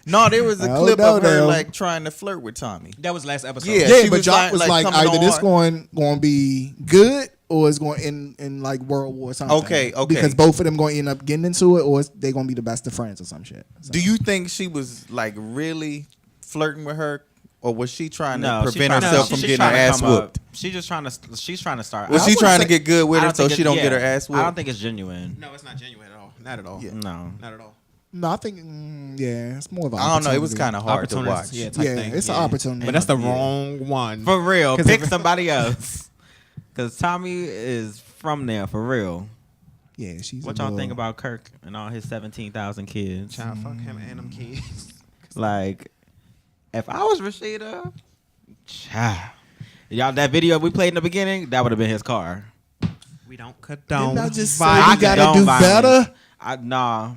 S5: No, there was a
S3: I don't
S5: clip
S3: know
S5: of her
S3: now.
S5: like trying to flirt with Tommy.
S2: That was last episode.
S5: Yeah.
S3: Yeah,
S5: she
S3: but
S5: was
S3: Jock was
S5: like
S3: like,
S5: coming
S3: either this
S5: on.
S3: going to be good or it's going in like World War something.
S5: Okay.
S3: Because both of them going to end up getting into it, or they going to be the best of friends or some shit. So.
S5: Do you think she was like really flirting with her Or was she trying
S1: No,
S5: to
S1: she's
S5: prevent
S1: trying to-
S5: herself
S1: she's
S5: from getting
S1: trying
S5: her
S1: to
S5: ass
S1: come up.
S5: whooped?
S1: She's trying to start.
S5: Was
S1: I
S5: she
S1: wouldn't
S5: trying to
S1: say-
S5: get good with
S1: I
S5: her
S1: don't
S5: so
S1: think
S5: she
S1: it-
S5: don't get
S1: yeah.
S5: her ass whooped?
S1: I don't think it's genuine.
S2: No, it's not genuine at all. Not at all.
S5: Yeah.
S1: No.
S2: Not at all.
S3: No, I think yeah, it's more of an
S5: I don't know. It was
S3: opportunity.
S5: kind of hard to
S2: Opportunities,
S5: watch.
S2: yeah, type
S3: Yeah,
S2: thing.
S3: it's an opportunity.
S2: But that's the
S5: Yeah.
S2: wrong one.
S1: For real.
S2: 'Cause
S1: Pick
S2: if-
S1: somebody else. Because Tommy is from there, for real.
S3: Yeah, she's.
S1: What
S3: a
S1: y'all
S3: little-
S1: think about Kirk and all his 17,000 kids?
S2: Child, fuck him and them kids.
S1: Like, if I was Rashida, child. Y'all, that video we played in the beginning, that would have been his car.
S2: We don't condone.
S3: Didn't I just say
S2: violence.
S3: you gotta
S1: condone
S3: do
S1: violence.
S3: better?
S1: Nah.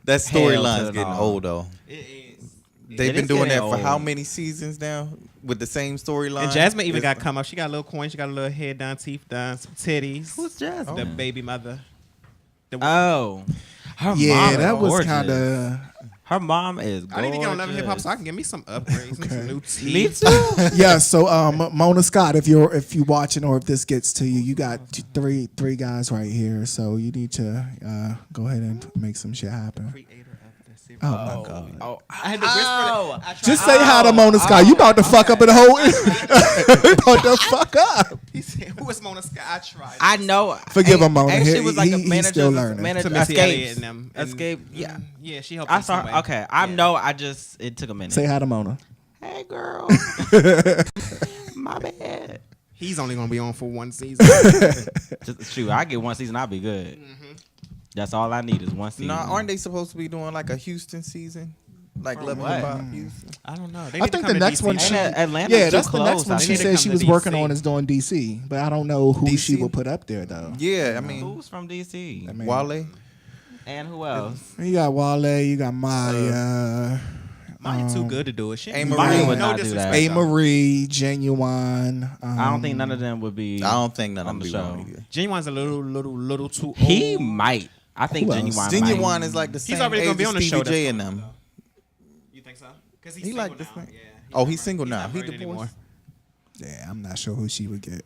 S5: That
S1: Hell to
S5: storyline's
S1: the
S5: getting
S1: no.
S5: old though.
S2: It is.
S5: They've
S1: It
S5: been
S1: is
S5: doing
S1: getting
S5: that for
S1: old.
S5: how many seasons now with the same storyline?
S2: And Jasmine even
S5: It's-
S2: got come up. She got a little coin. She got a little head done, teeth done, some titties.
S1: Who's Jasmine?
S2: The baby mother. The
S1: Oh. Her
S3: Yeah,
S1: mom
S3: that
S1: is
S3: was
S1: gorgeous.
S3: kind of.
S1: Her mom is gorgeous.
S2: I need to get on Love and Hip Hop so I can get me some upgrades, some new teeth.
S1: Me too.
S3: Yeah, so Mona Scott, if you watching or if this gets to you, you got three guys right here, so you need to go ahead and make some shit happen.
S2: Creator of the series.
S3: Oh my god!
S1: Oh,
S2: I had to whisper that.
S3: Just say hi to Mona Scott. You about to fuck up in the whole. You about to fuck up.
S2: He said, "Who is Mona Scott?" I tried.
S1: I know.
S3: Forgive him, Mona.
S1: And she
S3: He-
S1: was like a
S3: he's
S1: manager.
S3: still learning.
S1: Manager,
S2: To Missy Elliott
S1: Escape.
S2: and them. And-
S1: Escape. Yeah.
S2: Yeah, she helped.
S1: I
S2: in some
S1: saw.
S2: way.
S1: Okay. I
S2: Yeah.
S1: know. It took a minute.
S3: Say hi to Mona.
S1: Hey, girl. My bad.
S2: He's only gonna be on for one season.
S1: Just shoot. I get one season. I'll be good. That's all I need is one season.
S5: No, aren't they supposed to be doing like a Houston season? Like
S2: For
S5: Love and
S1: what?
S5: Hip Hop Houston?
S2: I don't know.
S3: I think the next one she.
S1: Ain't Atlanta's
S3: Yeah,
S1: too
S3: that's the
S1: close,
S3: next one
S1: I
S3: she
S1: think.
S2: They
S3: said
S2: come
S3: she
S2: to
S3: was working
S2: DC.
S3: on is doing DC, but I don't know who she
S5: DC?
S3: will put up there though.
S5: Yeah, I mean
S1: Who's from DC?
S3: I mean,
S5: Wale.
S1: And who else?
S3: You got Wale, you got Maya,
S2: Maya too good to do it. She
S5: A.
S1: Maya
S5: Marie.
S1: would
S2: no
S1: not do
S2: disrespect,
S1: that.
S3: A.
S2: though.
S3: Marie, Genuine.
S1: I don't think none of them would be.
S5: I don't think none
S1: on
S5: of
S1: the
S5: them be
S1: show.
S5: one either.
S2: Genuine's a little too old.
S1: He might. I think
S3: Who else?
S1: Genuine.
S5: Genuine
S1: might.
S5: is like the same
S2: already
S5: age
S2: gonna be
S5: as
S2: on the
S5: Stevie
S2: show
S5: J
S2: that's
S5: and them.
S2: You think so? Because
S5: He like this
S2: now.
S5: thing.
S2: Yeah.
S5: Oh, he's single now.
S2: not
S5: He
S2: married
S5: divorced.
S3: Yeah, I'm not sure who she would get.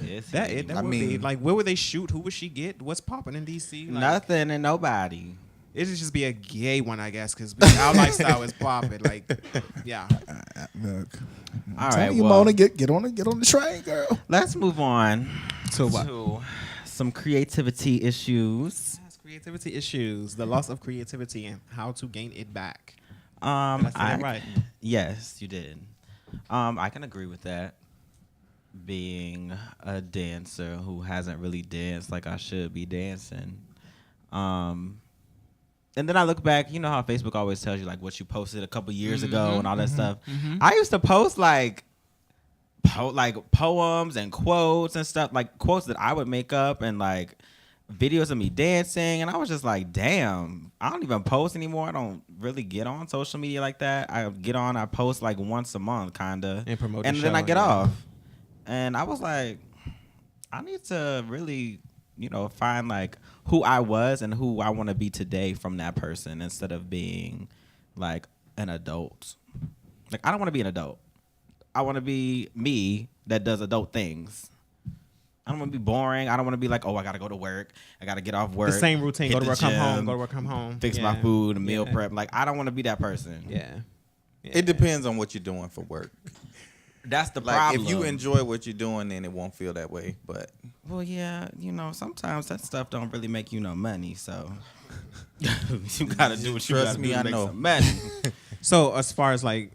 S1: Yes,
S2: That
S1: he-
S2: it. That
S5: I
S2: would be
S5: mean-
S2: like, where would they shoot? Who would she get? What's popping in DC? Like,
S1: Nothing and nobody.
S2: It'd just be a gay one, I guess, because our lifestyle is popping. Like, yeah.
S3: Look,
S1: All
S3: tell
S1: right,
S3: you,
S1: well,
S3: Mona, get on the train, girl.
S1: let's move on
S2: To what?
S1: to some creativity issues.
S2: Yes, creativity issues, the loss of creativity, and how to gain it back. Did I say that right?
S1: Yes, you did. I can agree with that. Being a dancer who hasn't really danced like I should be dancing. And then I look back, you know how Facebook always tells you like what you posted a couple years ago and all that stuff. I used to post like poems and quotes and stuff, like quotes that I would make up and like videos of me dancing, and I was just like, damn, I don't even post anymore. I don't really get on social media like that. I post like once a month kinda,
S2: And promote the
S1: and then
S2: show,
S1: I get
S2: yeah.
S1: off. And I was like, I need to really, find like who I was and who I want to be today from that person instead of being like an adult. Like, I don't want to be an adult. I want to be me that does adult things. I don't want to be boring. I don't want to be like, oh, I got to go to work. I got to get off work.
S2: The same routine.
S1: hit
S2: Go to
S1: the
S2: work, come home.
S1: gym,
S2: Go to work, come home.
S1: Fix my food, meal prep. Like, I don't want to be that person.
S2: Yeah.
S5: It depends on what you're doing for work.
S1: That's the
S5: Like
S1: problem.
S5: if you enjoy what you're doing, then it won't feel that way. But
S1: Well, yeah, sometimes that stuff don't really make you no money, so you gotta do what you
S5: Trust
S1: gotta
S5: me,
S1: do to
S5: I
S1: make
S5: know.
S1: some money.
S2: So as far as like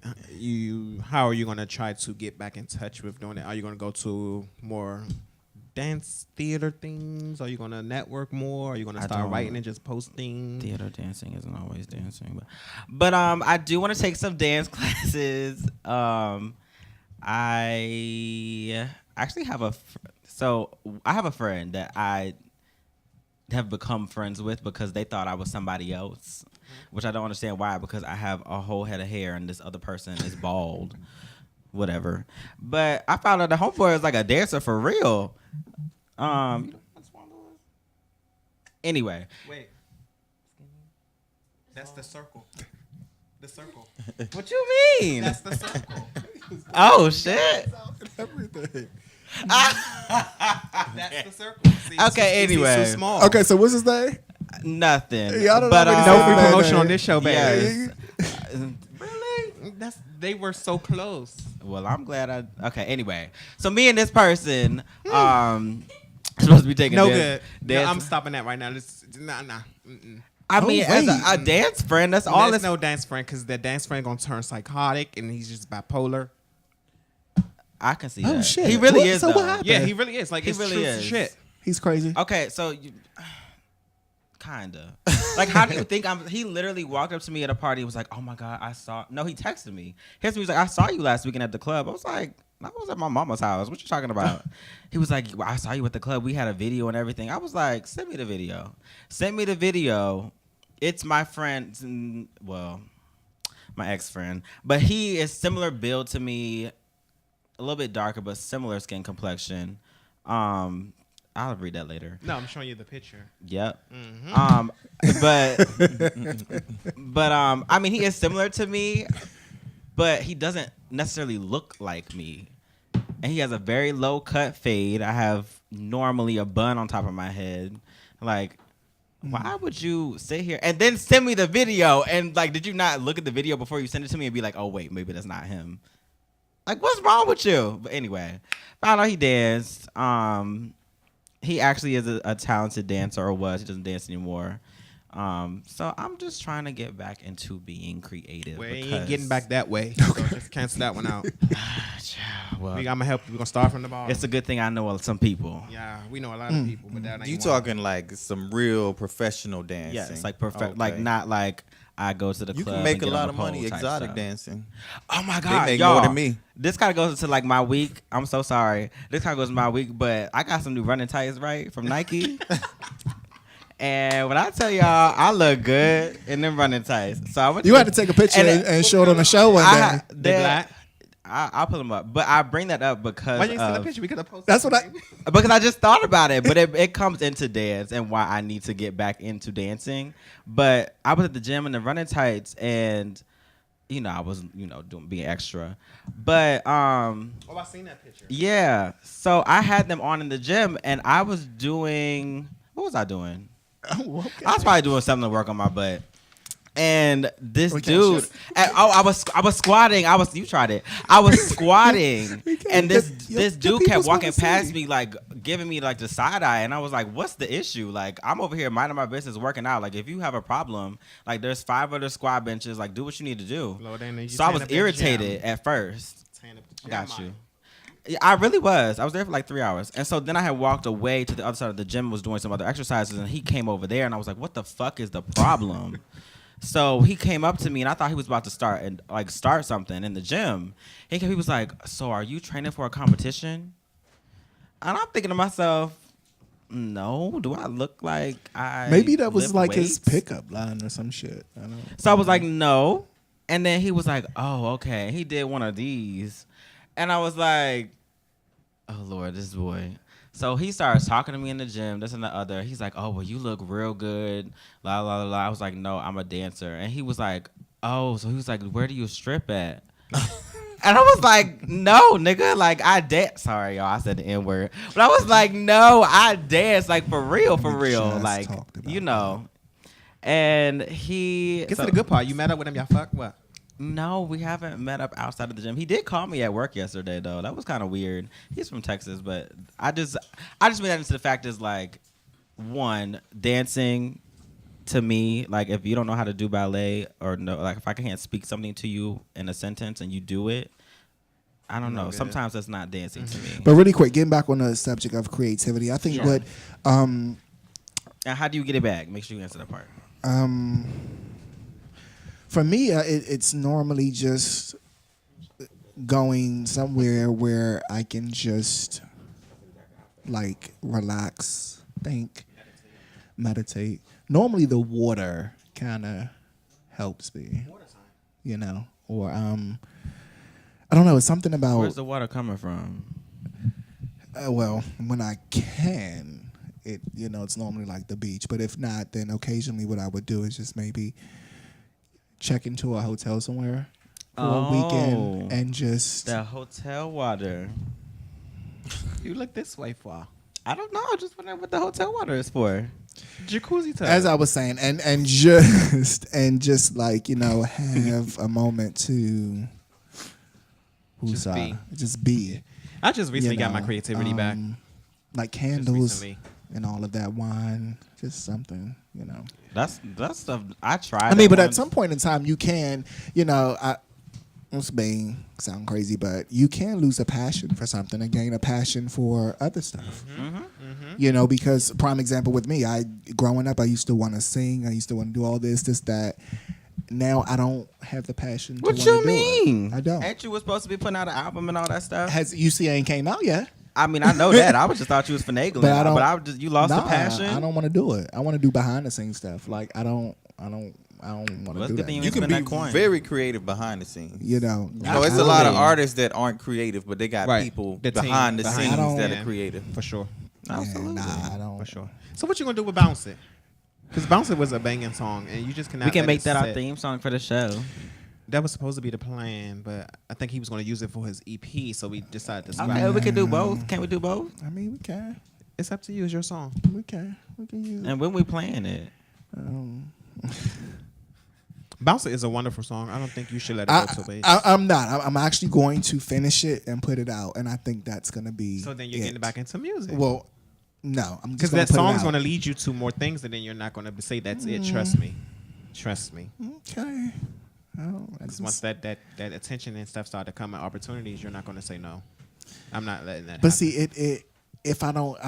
S2: how are you gonna try to get back in touch with doing it? Are you gonna go to more dance theater things? Are you gonna network more? Are you gonna
S1: I
S2: start
S1: don't.
S2: writing and just posting?
S1: Theater dancing isn't always dancing, but I do want to take some dance classes. I actually have I have a friend that I have become friends with because they thought I was somebody else, which I don't understand why, because I have a whole head of hair and this other person is bald. Whatever. But I found out the homeboy is like a dancer for real. Anyway.
S2: Wait. That's the circle. The circle.
S1: What you mean?
S2: That's the circle.
S1: Oh shit.
S3: Everything.
S2: That's the circle. See,
S1: Okay,
S2: it's too
S1: anyway.
S2: small.
S3: Okay, so what's his name?
S1: Nothing.
S3: Y'all don't
S1: but
S3: already
S2: No
S3: say
S2: free
S3: that
S2: promotion
S3: name.
S2: on this show, baby.
S1: Yes.
S2: Really? they were so close.
S1: Well, I'm glad okay, anyway. So me and this person supposed to be taking
S2: No
S1: dance.
S2: good. No, I'm stopping that right now. Nah. Mm-mm.
S1: I mean, as
S3: wait.
S1: a dance friend, that's all.
S2: There's no dance friend because that dance friend gonna turn psychotic and he's just bipolar.
S1: I can see
S3: Oh,
S1: that.
S3: shit.
S1: He really
S3: What-
S1: is.
S3: so
S1: though.
S3: what happened?
S2: Yeah, he really is. Like
S1: He
S2: it's
S1: really
S2: true
S1: is.
S2: shit.
S3: He's crazy.
S1: Okay, so kinda. Like, how do you think he literally walked up to me at a party and was like, "Oh my god, he texted me. He was like, "I saw you last weekend at the club." I was like, "I was at my mama's house. What you talking about?" He was like, "Well, I saw you at the club. We had a video and everything." I was like, "Send me the video." Send me the video. It's my friend, well, my ex-friend, but he is similar build to me, a little bit darker, but similar skin complexion. I'll read that later.
S2: No, I'm showing you the picture.
S1: Yep.
S2: Mm-hmm.
S1: But I mean, he is similar to me, but he doesn't necessarily look like me. And he has a very low cut fade. I have normally a bun on top of my head. Like, why would you sit here and then send me the video? And like, did you not look at the video before you send it to me and be like, oh wait, maybe that's not him? Like, what's wrong with you? But anyway, found out he danced. He actually is a talented dancer, or was. He doesn't dance anymore. So I'm just trying to get back into being creative.
S2: We ain't getting back that way. So just cancel that one out.
S1: Well,
S2: I'm gonna help you. We're gonna start from the bottom.
S1: it's a good thing I know some people.
S2: Yeah, we know a lot of people, but that ain't
S5: You
S2: one.
S5: talking like some real professional dancing?
S1: Yeah, it's like perfect.
S5: Okay.
S1: Like not like I go to the
S5: You
S1: club.
S5: can make
S1: and
S5: a
S1: get on
S5: lot
S1: the
S5: of money
S1: pole type
S5: exotic
S1: stuff.
S5: dancing.
S1: Oh my
S5: They
S1: god,
S5: make
S1: y'all.
S5: more than me.
S1: This kind of goes into like my week. I'm so sorry. This kind of goes into my week, but I got some new running tights right from Nike. And when I tell y'all, I look good in them running tights. So I went.
S3: You had to take a picture and show it on the show one day.
S2: They black.
S1: I'll put them up, but I bring that up because
S2: Why you send a
S1: of-
S2: picture? We could have posted.
S3: That's what I.
S1: because I just thought about it, but it comes into dance and why I need to get back into dancing. But I was at the gym in the running tights, and I was being extra, but
S2: Oh, I seen that picture.
S1: yeah. So I had them on in the gym, and I was doing what was I doing?
S3: Oh, okay.
S1: I was probably doing something to work on my butt. And this
S3: We can't
S1: dude,
S3: shift.
S1: I was squatting. You tried it. I was squatting,
S3: We can't
S1: and this
S3: get- your
S1: dude
S3: people's
S1: kept walking
S3: gonna see.
S1: past me, like giving me like the side eye, and I was like, "What's the issue? Like, I'm over here minding my business, working out. Like, if you have a problem, like, there's 5 other squat benches. Like, do what you need to do."
S2: Lord, then you
S1: So I
S2: tan
S1: was
S2: up that
S1: irritated
S2: gym.
S1: at first.
S2: Tan up the gym,
S1: Got you.
S2: Mike.
S1: Yeah, I really was. I was there for like 3 hours. And so then I had walked away to the other side of the gym, was doing some other exercises, and he came over there, and I was like, what the fuck is the problem? So he came up to me, and I thought he was about to start something in the gym. He was like, so are you training for a competition? And I'm thinking to myself, no, do I look like I
S3: Maybe that was
S1: lift
S3: like his
S1: weights?
S3: pickup line or some shit. I don't know.
S1: So I was like, no. And then he was like, oh, okay. He did one of these. And I was like, oh, Lord, this boy. So he starts talking to me in the gym, this and the other. He's like, oh, well, you look real good. La, la, la, la. I was like, no, I'm a dancer. And he was like, oh, so he was like, where do you strip at? And I was like, no, nigga, like I dance. Sorry, y'all, I said the N word. But I was like, no, I dance, like for real,
S3: just
S1: like,
S3: talked about
S1: you know. And he
S2: Get to the good part. You met up with him. Y'all fuck what?
S1: No, we haven't met up outside of the gym. He did call me at work yesterday, though. That was kind of weird. He's from Texas, but I just made that into the fact is like, one, dancing to me, like if you don't know how to do ballet or no, like if I can't speak something to you in a sentence and you do it, I don't know.
S2: good.
S1: Sometimes that's not dancing to me.
S3: But really quick, getting back on the subject of creativity, I think
S1: Sure.
S3: what
S1: And how do you get it back? Make sure you answer that part.
S3: for me, it's normally just going somewhere where I can just like relax, think, meditate. Normally, the water kind of helps me, or I don't know. It's something about
S1: Where's the water coming from?
S3: well, when I can, it's normally like the beach. But if not, then occasionally what I would do is just maybe check into a hotel somewhere for a weekend and just
S1: The hotel water.
S2: You look this way for.
S1: I don't know. Just wondering what the hotel water is for.
S2: Jacuzzi tub.
S3: As I was saying, and just like, you know, have a moment to just be.
S2: I just recently got my
S3: know,
S2: creativity back.
S3: Like
S2: Just
S3: candles
S2: recently.
S3: and all of that wine, just something, you know.
S1: That's stuff I tried.
S3: I mean,
S1: that
S3: but at
S1: once.
S3: some point in time, you can, you know, this may sound crazy, but you can lose a passion for something and gain a passion for other stuff. You know, because prime example with me, growing up, I used to want to sing. I used to want to do all this, that. Now I don't have the passion to
S1: What
S3: want
S1: you
S3: to do
S1: mean?
S3: it. I don't.
S1: Ain't you was supposed to be putting out an album and all that stuff?
S3: Has UCA ain't came out yet?
S1: I mean, I know that. I was just thought you was finagling.
S3: But I don't-
S1: you lost the
S3: Nah,
S1: passion.
S3: I don't want to do it. I want to do behind the scenes stuff. Like I don't want to
S1: Let's
S3: do
S1: get
S3: that.
S1: the
S5: You can
S1: spend
S5: be
S1: that coin.
S5: very creative behind the scenes.
S3: You know,
S5: You know, it's a lot of
S1: Absolutely.
S5: artists that aren't creative, but they got
S2: Right.
S5: people
S2: The team
S5: behind the
S2: behind
S5: scenes
S3: it.
S5: that
S2: Yeah.
S5: are creative.
S2: For sure.
S1: Absolutely.
S3: Nah, I don't.
S2: For sure. So what you gonna do with Bounce It? Because Bounce It was a banging song, and you just cannot.
S1: We can
S2: let
S1: make
S2: it
S1: that our
S2: sit.
S1: theme song for the show.
S2: That was supposed to be the plan, but I think he was going to use it for his EP, so we decided to scrap
S1: Okay,
S2: it.
S1: we can do both. Can't we do both?
S3: I mean, we can.
S2: It's up to you. It's your song.
S3: We can use.
S1: And when we playing it?
S2: Bounce It is a wonderful song. I don't think you should let it go to waste.
S3: I'm not. I'm actually going to finish it and put it out, and I think that's gonna be.
S2: So then you're getting back into music.
S3: Well, no, I'm
S2: because
S3: just gonna
S2: that
S3: put it
S2: song is
S3: out.
S2: going to lead you to more things, and then you're not going to say that's it. Trust me. Trust me.
S3: Okay. Oh,
S2: Because once that attention and stuff start to come and opportunities, you're not going to say no. I'm not letting that
S3: But
S2: happen.
S3: see, if I don't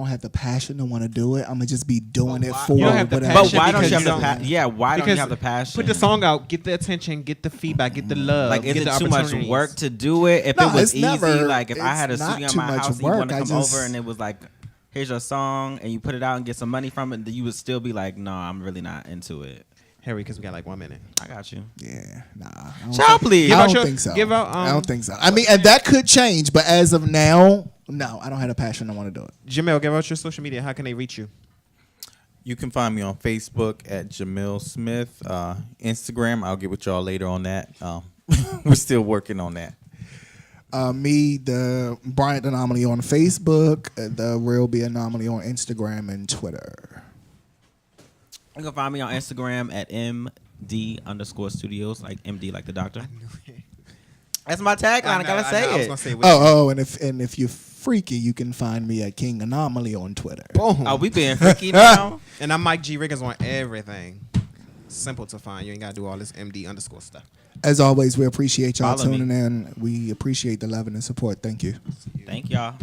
S3: have the passion to want to do it, I'm gonna just be doing it for
S2: You don't have the
S3: whatever.
S1: But
S2: passion
S1: why don't you
S2: because
S1: have
S2: you
S1: the
S2: don't-
S1: passion? Yeah, why don't
S2: Because
S1: you have the passion?
S2: Put the song out, get the attention, get the feedback, get the love.
S1: Like, is
S2: get
S1: it
S2: the
S1: too much
S2: opportunities.
S1: work to do it? If
S3: No,
S1: it was
S3: it's
S1: easy,
S3: never-
S1: like if I had a
S3: it's not
S1: studio in
S3: too
S1: my
S3: much
S1: house and you want
S3: work.
S1: to
S3: I
S1: come
S3: just-
S1: over and it was like, here's your song, and you put it out and get some money from it, then you would still be like, no, I'm really not into it.
S2: Harry, because we got like 1 minute.
S1: I got you.
S3: Yeah, nah. I don't
S1: Child, please.
S3: I
S2: out
S3: don't
S2: your-
S3: think so.
S2: give out,
S3: I don't think so. I mean, and that could change, but as of now, no, I don't have the passion to want to do it.
S2: Jamel, give out your social media. How can they reach you?
S5: You can find me on Facebook at Jamil Smith. Instagram, I'll get with y'all later on that. We're still working on that.
S3: Me, the Bryant Anomaly on Facebook, the Real B Anomaly on Instagram and Twitter.
S1: You can find me on Instagram at MD_studios, like MD like the doctor. That's my tagline. I gotta say
S2: I was
S1: it.
S2: gonna say,
S3: And if you're freaky, you can find me at King Anomaly on Twitter.
S2: boom.
S1: Are we being freaky now?
S2: And I'm Mike G. Riggins on everything. Simple to find. You ain't gotta do all this MD_ stuff.
S3: As always, we appreciate y'all
S1: Follow me.
S3: tuning in. We appreciate the love and the support. Thank you.
S1: Thank y'all.